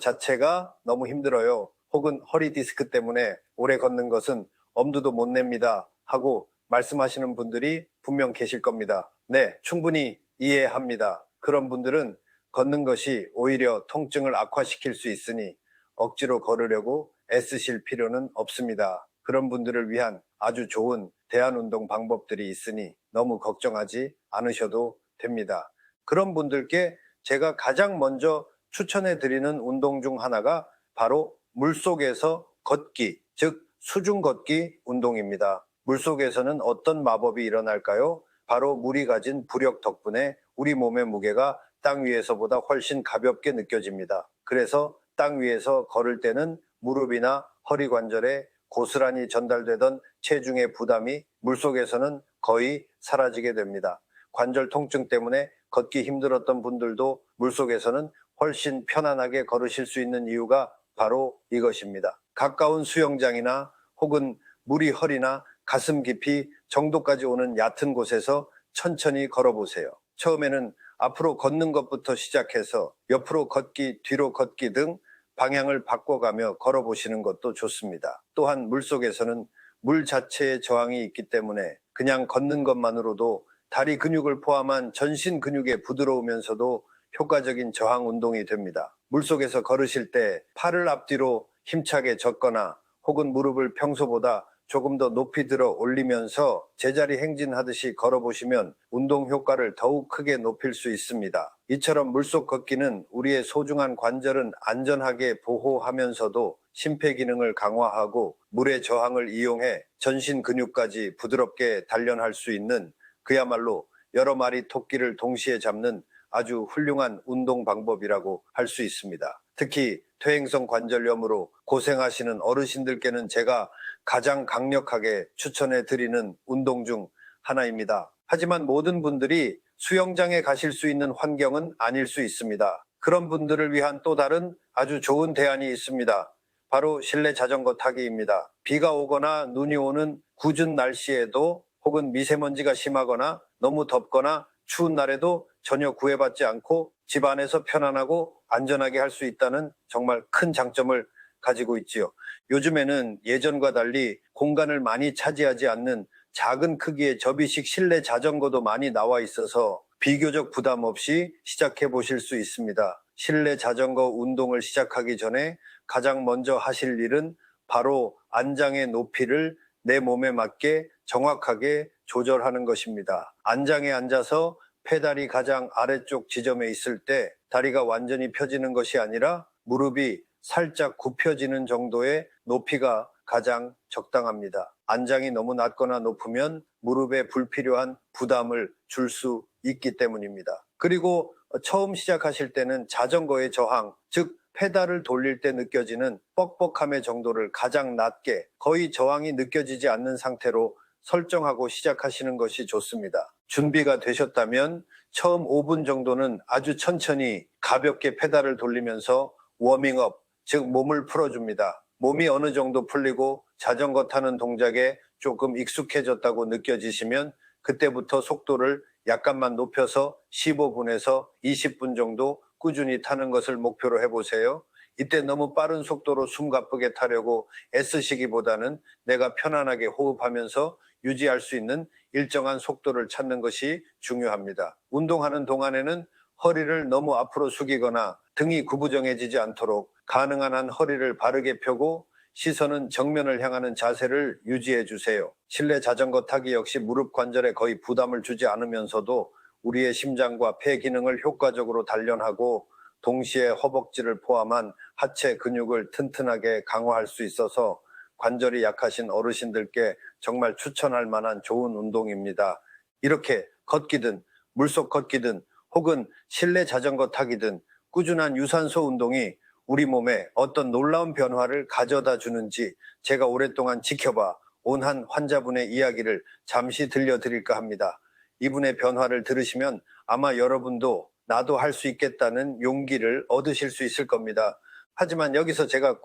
자체가 너무 힘들어요. 혹은 허리 디스크 때문에 오래 걷는 것은 엄두도 못 냅니다. 하고 말씀하시는 분들이 분명 계실 겁니다. 네, 충분히 이해합니다. 그런 분들은 걷는 것이 오히려 통증을 악화시킬 수 있으니 억지로 걸으려고 애쓰실 필요는 없습니다. 그런 분들을 위한 아주 좋은 대안운동 방법들이 있으니 너무 걱정하지 않으셔도 됩니다. 그런 분들께 제가 가장 먼저 추천해 드리는 운동 중 하나가 바로 물속에서 걷기, 즉 수중 걷기 운동입니다. 물속에서는 어떤 마법이 일어날까요? 바로 물이 가진 부력 덕분에 우리 몸의 무게가 땅 위에서보다 훨씬 가볍게 느껴집니다. 그래서 땅 위에서 걸을 때는 무릎이나 허리 관절에 고스란히 전달되던 체중의 부담이 물속에서는 거의 사라지게 됩니다. 관절 통증 때문에 걷기 힘들었던 분들도 물속에서는 훨씬 편안하게 걸으실 수 있는 이유가 바로 이것입니다. 가까운 수영장이나 혹은 물이 허리나 가슴 깊이 정도까지 오는 얕은 곳에서 천천히 걸어보세요. 처음에는 앞으로 걷는 것부터 시작해서 옆으로 걷기, 뒤로 걷기 등 방향을 바꿔가며 걸어보시는 것도 좋습니다. 또한 물속에서는 물 자체의 저항이 있기 때문에 그냥 걷는 것만으로도 다리 근육을 포함한 전신 근육에 부드러우면서도 효과적인 저항 운동이 됩니다. 물속에서 걸으실 때 팔을 앞뒤로 힘차게 젓거나 혹은 무릎을 평소보다 조금 더 높이 들어 올리면서 제자리 행진하듯이 걸어보시면 운동 효과를 더욱 크게 높일 수 있습니다. 이처럼 물속 걷기는 우리의 소중한 관절은 안전하게 보호하면서도 심폐 기능을 강화하고 물의 저항을 이용해 전신 근육까지 부드럽게 단련할 수 있는 그야말로 여러 마리 토끼를 동시에 잡는 아주 훌륭한 운동 방법이라고 할 수 있습니다. 특히 퇴행성 관절염으로 고생하시는 어르신들께는 제가 가장 강력하게 추천해 드리는 운동 중 하나입니다. 하지만 모든 분들이 수영장에 가실 수 있는 환경은 아닐 수 있습니다. 그런 분들을 위한 또 다른 아주 좋은 대안이 있습니다. 바로 실내 자전거 타기입니다. 비가 오거나 눈이 오는 궂은 날씨에도 혹은 미세먼지가 심하거나 너무 덥거나 추운 날에도 전혀 구애받지 않고 집 안에서 편안하고 안전하게 할 수 있다는 정말 큰 장점을 가지고 있지요. 요즘에는 예전과 달리 공간을 많이 차지하지 않는 작은 크기의 접이식 실내 자전거도 많이 나와 있어서 비교적 부담 없이 시작해 보실 수 있습니다. 실내 자전거 운동을 시작하기 전에 가장 먼저 하실 일은 바로 안장의 높이를 내 몸에 맞게 정확하게 조절하는 것입니다. 안장에 앉아서 페달이 가장 아래쪽 지점에 있을 때 다리가 완전히 펴지는 것이 아니라 무릎이 살짝 굽혀지는 정도의 높이가 가장 적당합니다. 안장이 너무 낮거나 높으면 무릎에 불필요한 부담을 줄 수 있기 때문입니다. 그리고 처음 시작하실 때는 자전거의 저항, 즉 페달을 돌릴 때 느껴지는 뻑뻑함의 정도를 가장 낮게 거의 저항이 느껴지지 않는 상태로 설정하고 시작하시는 것이 좋습니다. 준비가 되셨다면 처음 5분 정도는 아주 천천히 가볍게 페달을 돌리면서 워밍업, 즉 몸을 풀어줍니다. 몸이 어느 정도 풀리고 자전거 타는 동작에 조금 익숙해졌다고 느껴지시면 그때부터 속도를 약간만 높여서 15분에서 20분 정도 꾸준히 타는 것을 목표로 해보세요. 이때 너무 빠른 속도로 숨 가쁘게 타려고 애쓰시기보다는 내가 편안하게 호흡하면서 유지할 수 있는 일정한 속도를 찾는 것이 중요합니다. 운동하는 동안에는 허리를 너무 앞으로 숙이거나 등이 구부정해지지 않도록 가능한 한 허리를 바르게 펴고 시선은 정면을 향하는 자세를 유지해 주세요. 실내 자전거 타기 역시 무릎 관절에 거의 부담을 주지 않으면서도 우리의 심장과 폐 기능을 효과적으로 단련하고 동시에 허벅지를 포함한 하체 근육을 튼튼하게 강화할 수 있어서 관절이 약하신 어르신들께 정말 추천할 만한 좋은 운동입니다. 이렇게 걷기든 물속 걷기든 혹은 실내 자전거 타기든 꾸준한 유산소 운동이 우리 몸에 어떤 놀라운 변화를 가져다 주는지 제가 오랫동안 지켜봐 온 한 환자분의 이야기를 잠시 들려드릴까 합니다. 이분의 변화를 들으시면 아마 여러분도 나도 할 수 있겠다는 용기를 얻으실 수 있을 겁니다. 하지만 여기서 제가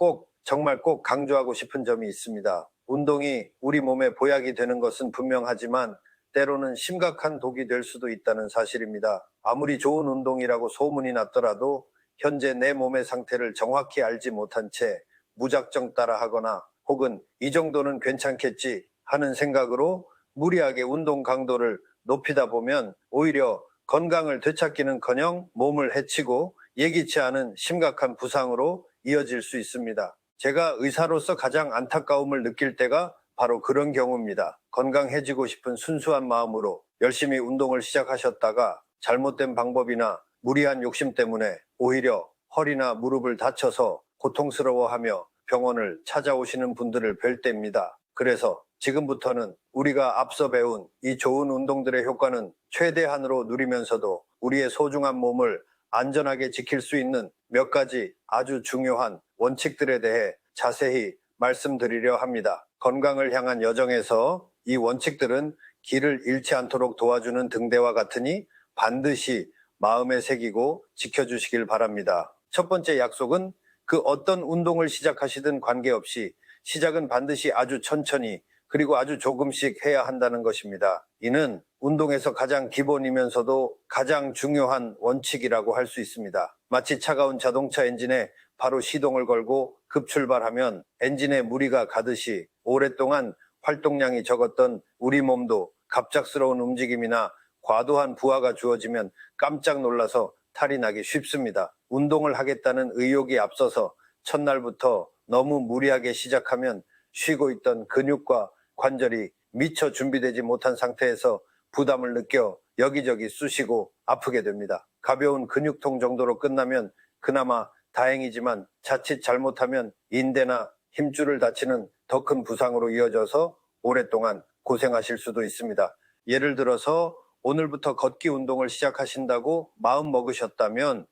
정말 꼭 강조하고 싶은 점이 있습니다. 운동이 우리 몸에 보약이 되는 것은 분명하지만 때로는 심각한 독이 될 수도 있다는 사실입니다. 아무리 좋은 운동이라고 소문이 났더라도 현재 내 몸의 상태를 정확히 알지 못한 채 무작정 따라하거나 혹은 이 정도는 괜찮겠지 하는 생각으로 무리하게 운동 강도를 높이다 보면 오히려 건강을 되찾기는커녕 몸을 해치고 예기치 않은 심각한 부상으로 이어질 수 있습니다. 제가 의사로서 가장 안타까움을 느낄 때가 바로 그런 경우입니다. 건강해지고 싶은 순수한 마음으로 열심히 운동을 시작하셨다가 잘못된 방법이나 무리한 욕심 때문에 오히려 허리나 무릎을 다쳐서 고통스러워하며 병원을 찾아오시는 분들을 뵐 때입니다. 그래서 지금부터는 우리가 앞서 배운 이 좋은 운동들의 효과는 최대한으로 누리면서도 우리의 소중한 몸을 안전하게 지킬 수 있는 몇 가지 아주 중요한 원칙들에 대해 자세히 말씀드리려 합니다. 건강을 향한 여정에서 이 원칙들은 길을 잃지 않도록 도와주는 등대와 같으니 반드시 마음에 새기고 지켜주시길 바랍니다. 첫 번째 약속은 그 어떤 운동을 시작하시든 관계없이 시작은 반드시 아주 천천히 그리고 아주 조금씩 해야 한다는 것입니다. 이는 운동에서 가장 기본이면서도 가장 중요한 원칙이라고 할 수 있습니다. 마치 차가운 자동차 엔진에 바로 시동을 걸고 급출발하면 엔진에 무리가 가듯이 오랫동안 활동량이 적었던 우리 몸도 갑작스러운 움직임이나 과도한 부하가 주어지면 깜짝 놀라서 탈이 나기 쉽습니다. 운동을 하겠다는 의욕이 앞서서 첫날부터 너무 무리하게 시작하면 쉬고 있던 근육과 관절이 미처 준비되지 못한 상태에서 부담을 느껴 여기저기 쑤시고 아프게 됩니다. 가벼운 근육통 정도로 끝나면 그나마 다행이지만 자칫 잘못하면 인대나 힘줄을 다치는 더 큰 부상으로 이어져서 오랫동안 고생하실 수도 있습니다. 예를 들어서 오늘부터 걷기 운동을 시작하신다고 마음 먹으셨다면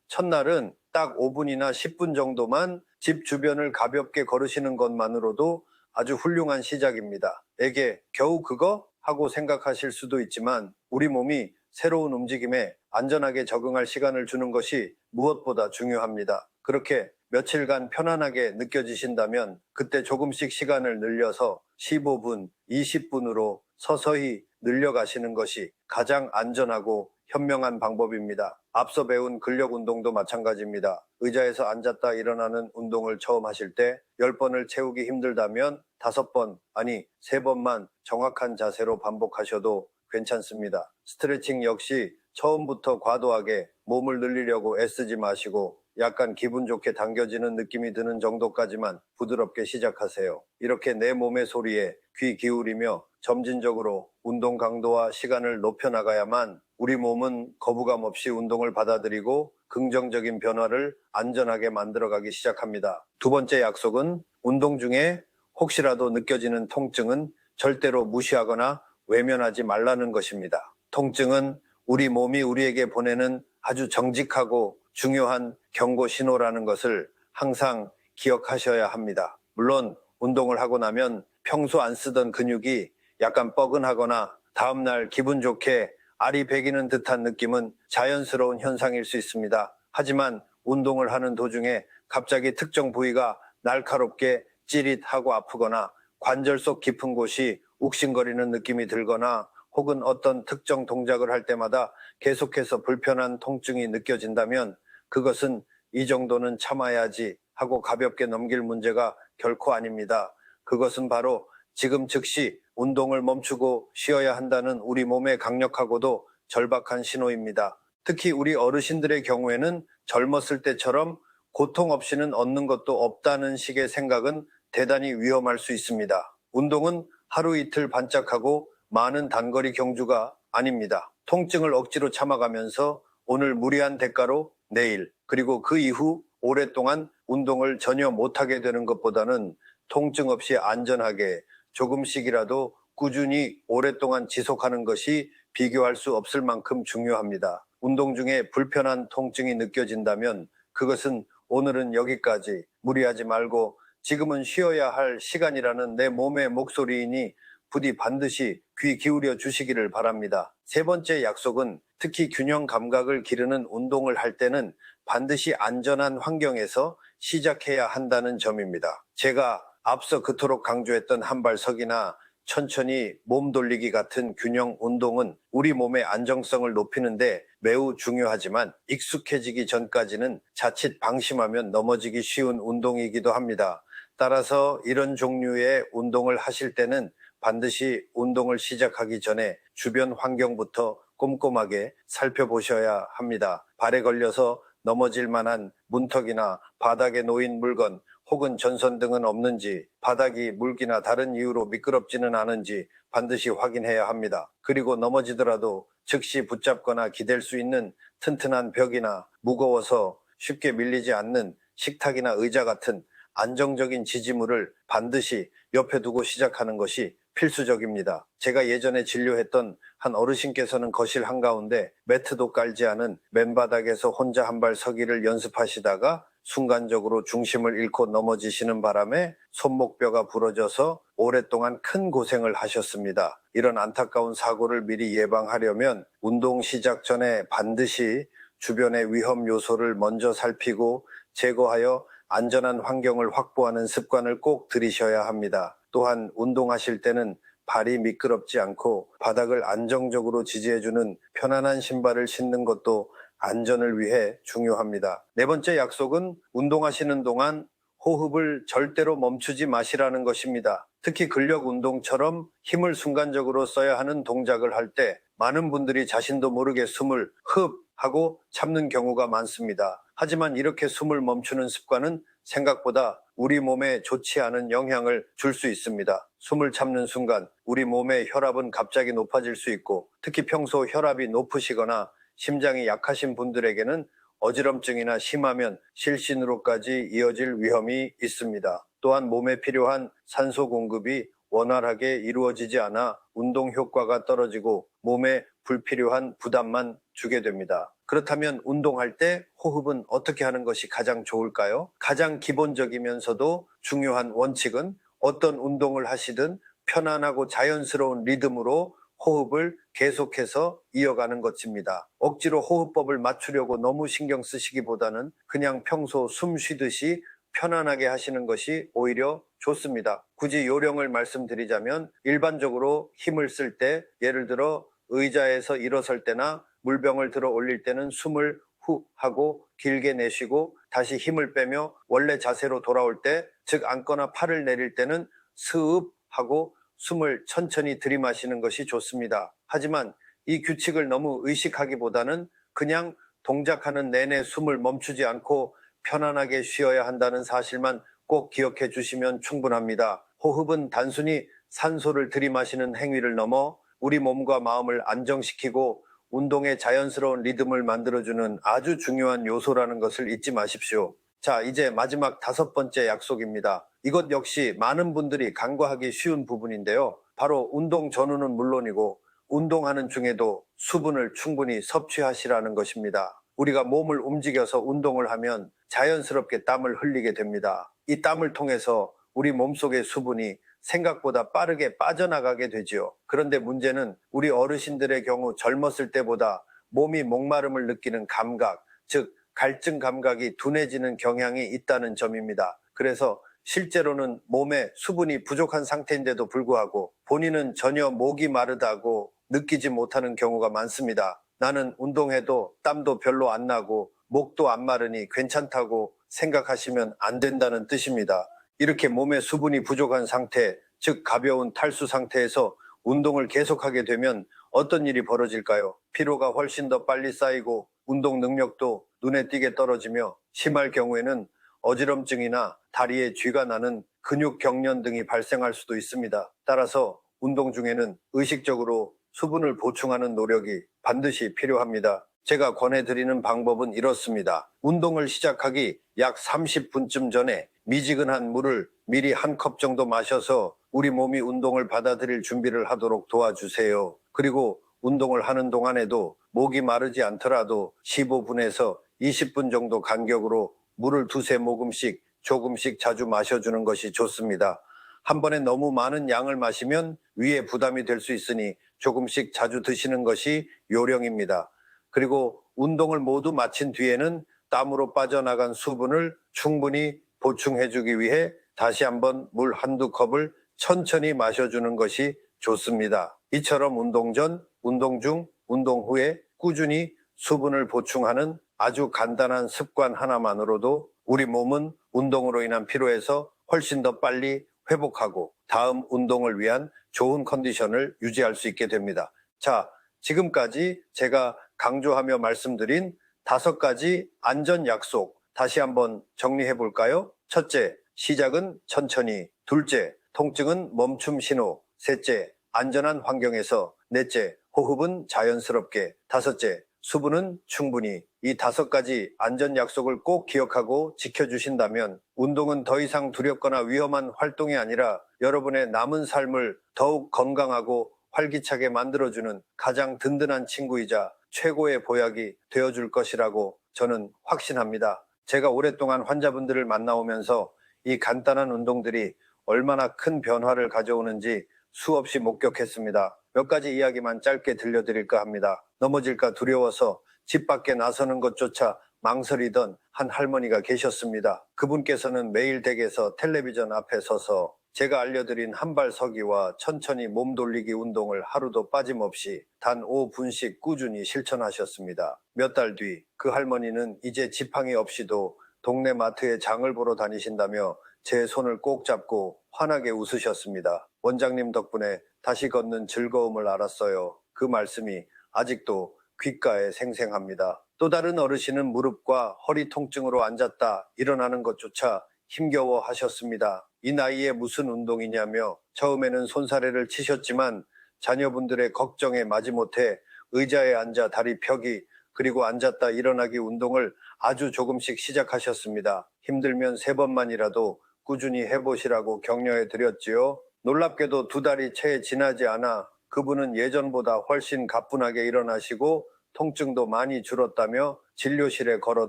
첫날은 딱 5분이나 10분 정도만 집 주변을 가볍게 걸으시는 것만으로도 아주 훌륭한 시작입니다. 에게 겨우 그거? 하고 생각하실 수도 있지만 우리 몸이 새로운 움직임에 안전하게 적응할 시간을 주는 것이 무엇보다 중요합니다. 그렇게 며칠간 편안하게 느껴지신다면 그때 조금씩 시간을 늘려서 15분, 20분으로 서서히 늘려가시는 것이 가장 안전하고 현명한 방법입니다. 앞서 배운 근력 운동도 마찬가지입니다. 의자에서 앉았다 일어나는 운동을 처음 하실 때 10번을 채우기 힘들다면 5번, 아니 3번만 정확한 자세로 반복하셔도 괜찮습니다. 스트레칭 역시 처음부터 과도하게 몸을 늘리려고 애쓰지 마시고 약간 기분 좋게 당겨지는 느낌이 드는 정도까지만 부드럽게 시작하세요. 이렇게 내 몸의 소리에 귀 기울이며 점진적으로 운동 강도와 시간을 높여나가야만 우리 몸은 거부감 없이 운동을 받아들이고 긍정적인 변화를 안전하게 만들어가기 시작합니다. 두 번째 약속은 운동 중에 혹시라도 느껴지는 통증은 절대로 무시하거나 외면하지 말라는 것입니다. 통증은 우리 몸이 우리에게 보내는 아주 정직하고 중요한 경고 신호라는 것을 항상 기억하셔야 합니다. 물론 운동을 하고 나면 평소 안 쓰던 근육이 약간 뻐근하거나 다음날 기분 좋게 알이 배기는 듯한 느낌은 자연스러운 현상일 수 있습니다. 하지만 운동을 하는 도중에 갑자기 특정 부위가 날카롭게 찌릿하고 아프거나 관절 속 깊은 곳이 욱신거리는 느낌이 들거나 혹은 어떤 특정 동작을 할 때마다 계속해서 불편한 통증이 느껴진다면 그것은 이 정도는 참아야지 하고 가볍게 넘길 문제가 결코 아닙니다. 그것은 바로 지금 즉시 운동을 멈추고 쉬어야 한다는 우리 몸의 강력하고도 절박한 신호입니다. 특히 우리 어르신들의 경우에는 젊었을 때처럼 고통 없이는 얻는 것도 없다는 식의 생각은 대단히 위험할 수 있습니다. 운동은 하루 이틀 반짝하고 많은 단거리 경주가 아닙니다. 통증을 억지로 참아가면서 오늘 무리한 대가로 내일 그리고 그 이후 오랫동안 운동을 전혀 못하게 되는 것보다는 통증 없이 안전하게 조금씩이라도 꾸준히 오랫동안 지속하는 것이 비교할 수 없을 만큼 중요합니다. 운동 중에 불편한 통증이 느껴진다면 그것은 오늘은 여기까지, 무리하지 말고 지금은 쉬어야 할 시간이라는 내 몸의 목소리이니 부디 반드시 귀 기울여 주시기를 바랍니다. 세 번째 약속은 특히 균형 감각을 기르는 운동을 할 때는 반드시 안전한 환경에서 시작해야 한다는 점입니다. 제가 앞서 그토록 강조했던 한발석이나 천천히 몸 돌리기 같은 균형 운동은 우리 몸의 안정성을 높이는데 매우 중요하지만 익숙해지기 전까지는 자칫 방심하면 넘어지기 쉬운 운동이기도 합니다. 따라서 이런 종류의 운동을 하실 때는 반드시 운동을 시작하기 전에 주변 환경부터 꼼꼼하게 살펴보셔야 합니다. 발에 걸려서 넘어질 만한 문턱이나 바닥에 놓인 물건 혹은 전선등은 없는지, 바닥이 물기나 다른 이유로 미끄럽지는 않은지 반드시 확인해야 합니다. 그리고 넘어지더라도 즉시 붙잡거나 기댈 수 있는 튼튼한 벽이나 무거워서 쉽게 밀리지 않는 식탁이나 의자 같은 안정적인 지지물을 반드시 옆에 두고 시작하는 것이 필수적입니다. 제가 예전에 진료했던 한 어르신께서는 거실 한가운데 매트도 깔지 않은 맨바닥에서 혼자 한 발 서기를 연습하시다가 순간적으로 중심을 잃고 넘어지시는 바람에 손목뼈가 부러져서 오랫동안 큰 고생을 하셨습니다. 이런 안타까운 사고를 미리 예방하려면 운동 시작 전에 반드시 주변의 위험 요소를 먼저 살피고 제거하여 안전한 환경을 확보하는 습관을 꼭 들이셔야 합니다. 또한 운동하실 때는 발이 미끄럽지 않고 바닥을 안정적으로 지지해주는 편안한 신발을 신는 것도 안전을 위해 중요합니다. 네 번째 약속은 운동하시는 동안 호흡을 절대로 멈추지 마시라는 것입니다. 특히 근력 운동처럼 힘을 순간적으로 써야 하는 동작을 할 때 많은 분들이 자신도 모르게 숨을 흡 하고 참는 경우가 많습니다. 하지만 이렇게 숨을 멈추는 습관은 생각보다 우리 몸에 좋지 않은 영향을 줄 수 있습니다. 숨을 참는 순간 우리 몸의 혈압은 갑자기 높아질 수 있고 특히 평소 혈압이 높으시거나 심장이 약하신 분들에게는 어지럼증이나 심하면 실신으로까지 이어질 위험이 있습니다. 또한 몸에 필요한 산소 공급이 원활하게 이루어지지 않아 운동 효과가 떨어지고 몸에 불필요한 부담만 주게 됩니다. 그렇다면 운동할 때 호흡은 어떻게 하는 것이 가장 좋을까요? 가장 기본적이면서도 중요한 원칙은 어떤 운동을 하시든 편안하고 자연스러운 리듬으로 호흡을 계속해서 이어가는 것입니다. 억지로 호흡법을 맞추려고 너무 신경 쓰시기보다는 그냥 평소 숨 쉬듯이 편안하게 하시는 것이 오히려 좋습니다. 굳이 요령을 말씀드리자면 일반적으로 힘을 쓸 때 예를 들어 의자에서 일어설 때나 물병을 들어 올릴 때는 숨을 후 하고 길게 내쉬고 다시 힘을 빼며 원래 자세로 돌아올 때, 즉 앉거나 팔을 내릴 때는 스읍 하고 숨을 천천히 들이마시는 것이 좋습니다. 하지만 이 규칙을 너무 의식하기보다는 그냥 동작하는 내내 숨을 멈추지 않고 편안하게 쉬어야 한다는 사실만 꼭 기억해 주시면 충분합니다. 호흡은 단순히 산소를 들이마시는 행위를 넘어 우리 몸과 마음을 안정시키고 운동의 자연스러운 리듬을 만들어주는 아주 중요한 요소라는 것을 잊지 마십시오. 자, 이제 마지막 5번째 약속입니다. 이것 역시 많은 분들이 간과하기 쉬운 부분인데요. 바로 운동 전후는 물론이고 운동하는 중에도 수분을 충분히 섭취하시라는 것입니다. 우리가 몸을 움직여서 운동을 하면 자연스럽게 땀을 흘리게 됩니다. 이 땀을 통해서 우리 몸속의 수분이 생각보다 빠르게 빠져나가게 되지요. 그런데 문제는 우리 어르신들의 경우 젊었을 때보다 몸이 목마름을 느끼는 감각, 즉 갈증 감각이 둔해지는 경향이 있다는 점입니다. 그래서 실제로는 몸에 수분이 부족한 상태인데도 불구하고 본인은 전혀 목이 마르다고 느끼지 못하는 경우가 많습니다. 나는 운동해도 땀도 별로 안 나고 목도 안 마르니 괜찮다고 생각하시면 안 된다는 뜻입니다. 이렇게 몸에 수분이 부족한 상태, 즉 가벼운 탈수 상태에서 운동을 계속하게 되면 어떤 일이 벌어질까요? 피로가 훨씬 더 빨리 쌓이고 운동 능력도 눈에 띄게 떨어지며 심할 경우에는 어지럼증이나 다리에 쥐가 나는 근육 경련 등이 발생할 수도 있습니다. 따라서 운동 중에는 의식적으로 수분을 보충하는 노력이 반드시 필요합니다. 제가 권해드리는 방법은 이렇습니다. 운동을 시작하기 약 30분쯤 전에 미지근한 물을 미리 한 컵 정도 마셔서 우리 몸이 운동을 받아들일 준비를 하도록 도와주세요. 그리고 운동을 하는 동안에도 목이 마르지 않더라도 15분에서 20분 정도 간격으로 물을 두세 모금씩 조금씩 자주 마셔주는 것이 좋습니다. 한 번에 너무 많은 양을 마시면 위에 부담이 될 수 있으니 조금씩 자주 드시는 것이 요령입니다. 그리고 운동을 모두 마친 뒤에는 땀으로 빠져나간 수분을 충분히 보충해주기 위해 다시 한번 물 한두 컵을 천천히 마셔주는 것이 좋습니다. 이처럼 운동 전, 운동 중, 운동 후에 꾸준히 수분을 보충하는 아주 간단한 습관 하나만으로도 우리 몸은 운동으로 인한 피로에서 훨씬 더 빨리 회복하고 다음 운동을 위한 좋은 컨디션을 유지할 수 있게 됩니다. 자, 지금까지 제가 강조하며 말씀드린 5가지 안전 약속 다시 한번 정리해 볼까요? 첫째, 시작은 천천히. 둘째, 통증은 멈춤 신호. 셋째, 안전한 환경에서. 넷째, 호흡은 자연스럽게. 다섯째, 수분은 충분히. 이 5가지 안전 약속을 꼭 기억하고 지켜주신다면 운동은 더 이상 두렵거나 위험한 활동이 아니라 여러분의 남은 삶을 더욱 건강하고 활기차게 만들어주는 가장 든든한 친구이자 최고의 보약이 되어줄 것이라고 저는 확신합니다. 제가 오랫동안 환자분들을 만나오면서 이 간단한 운동들이 얼마나 큰 변화를 가져오는지 수없이 목격했습니다. 몇 가지 이야기만 짧게 들려드릴까 합니다. 넘어질까 두려워서 집 밖에 나서는 것조차 망설이던 한 할머니가 계셨습니다. 그분께서는 매일 댁에서 텔레비전 앞에 서서 제가 알려드린 한발 서기와 천천히 몸 돌리기 운동을 하루도 빠짐없이 단 5분씩 꾸준히 실천하셨습니다. 몇 달 뒤 그 할머니는 이제 지팡이 없이도 동네 마트에 장을 보러 다니신다며 제 손을 꼭 잡고 환하게 웃으셨습니다. 원장님 덕분에 다시 걷는 즐거움을 알았어요. 그 말씀이 아직도 귓가에 생생합니다. 또 다른 어르신은 무릎과 허리 통증으로 앉았다 일어나는 것조차 힘겨워 하셨습니다. 이 나이에 무슨 운동이냐며 처음에는 손사래를 치셨지만 자녀분들의 걱정에 마지못해 의자에 앉아 다리 펴기 그리고 앉았다 일어나기 운동을 아주 조금씩 시작하셨습니다. 힘들면 3번만이라도 꾸준히 해보시라고 격려해 드렸지요. 놀랍게도 2달이 채 지나지 않아 그분은 예전보다 훨씬 가뿐하게 일어나시고 통증도 많이 줄었다며 진료실에 걸어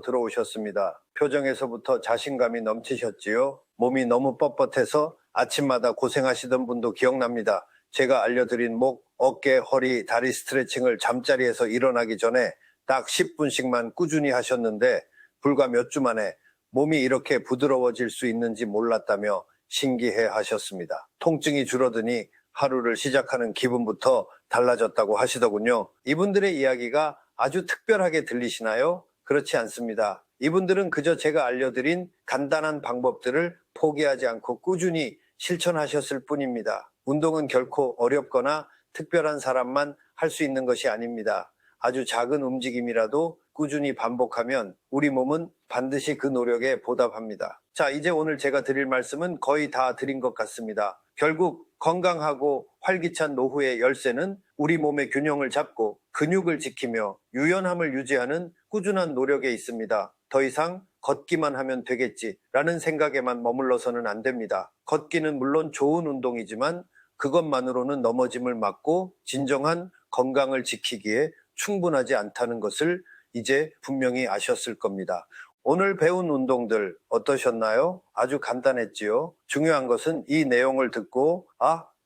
들어오셨습니다. 표정에서부터 자신감이 넘치셨지요. 몸이 너무 뻣뻣해서 아침마다 고생하시던 분도 기억납니다. 제가 알려드린 목, 어깨, 허리, 다리 스트레칭을 잠자리에서 일어나기 전에 딱 10분씩만 꾸준히 하셨는데 불과 몇 주 만에 몸이 이렇게 부드러워질 수 있는지 몰랐다며 신기해 하셨습니다. 통증이 줄어드니 하루를 시작하는 기분부터 달라졌다고 하시더군요. 이분들의 이야기가 아주 특별하게 들리시나요? 그렇지 않습니다. 이분들은 그저 제가 알려드린 간단한 방법들을 포기하지 않고 꾸준히 실천하셨을 뿐입니다. 운동은 결코 어렵거나 특별한 사람만 할 수 있는 것이 아닙니다. 아주 작은 움직임이라도 꾸준히 반복하면 우리 몸은 반드시 그 노력에 보답합니다. 자, 이제 오늘 제가 드릴 말씀은 거의 다 드린 것 같습니다. 결국 건강하고 활기찬 노후의 열쇠는 우리 몸의 균형을 잡고 근육을 지키며 유연함을 유지하는 꾸준한 노력에 있습니다. 더 이상 걷기만 하면 되겠지라는 생각에만 머물러서는 안 됩니다. 걷기는 물론 좋은 운동이지만 그것만으로는 넘어짐을 막고 진정한 건강을 지키기에 충분하지 않다는 것을 이제 분명히 아셨을 겁니다. 오늘 배운 운동들 어떠셨나요? 아주 간단했지요. 중요한 것은 이 내용을 듣고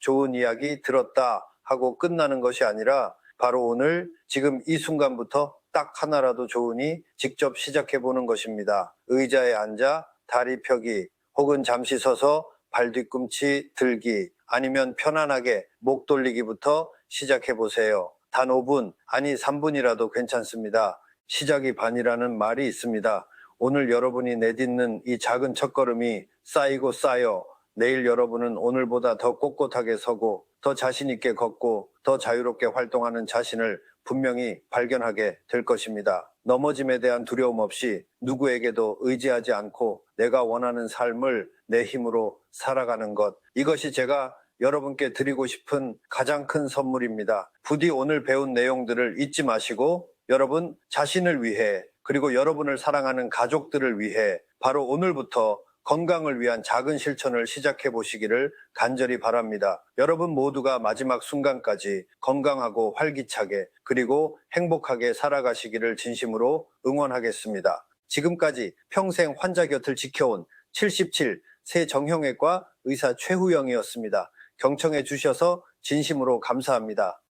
좋은 이야기 들었다 하고 끝나는 것이 아니라 바로 오늘 지금 이 순간부터 딱 하나라도 좋으니 직접 시작해 보는 것입니다. 의자에 앉아 다리 펴기 혹은 잠시 서서 발 뒤꿈치 들기 아니면 편안하게 목 돌리기부터 시작해 보세요. 단 5분, 아니 3분이라도 괜찮습니다. 시작이 반이라는 말이 있습니다. 오늘 여러분이 내딛는 이 작은 첫걸음이 쌓이고 쌓여 내일 여러분은 오늘보다 더 꼿꼿하게 서고 더 자신 있게 걷고 더 자유롭게 활동하는 자신을 분명히 발견하게 될 것입니다. 넘어짐에 대한 두려움 없이 누구에게도 의지하지 않고 내가 원하는 삶을 내 힘으로 살아가는 것. 이것이 제가 여러분께 드리고 싶은 가장 큰 선물입니다. 부디 오늘 배운 내용들을 잊지 마시고 여러분 자신을 위해 그리고 여러분을 사랑하는 가족들을 위해 바로 오늘부터 건강을 위한 작은 실천을 시작해 보시기를 간절히 바랍니다. 여러분 모두가 마지막 순간까지 건강하고 활기차게 그리고 행복하게 살아가시기를 진심으로 응원하겠습니다. 지금까지 평생 환자 곁을 지켜온 77 새정형외과 의사 최후영이었습니다. 경청해 주셔서 진심으로 감사합니다.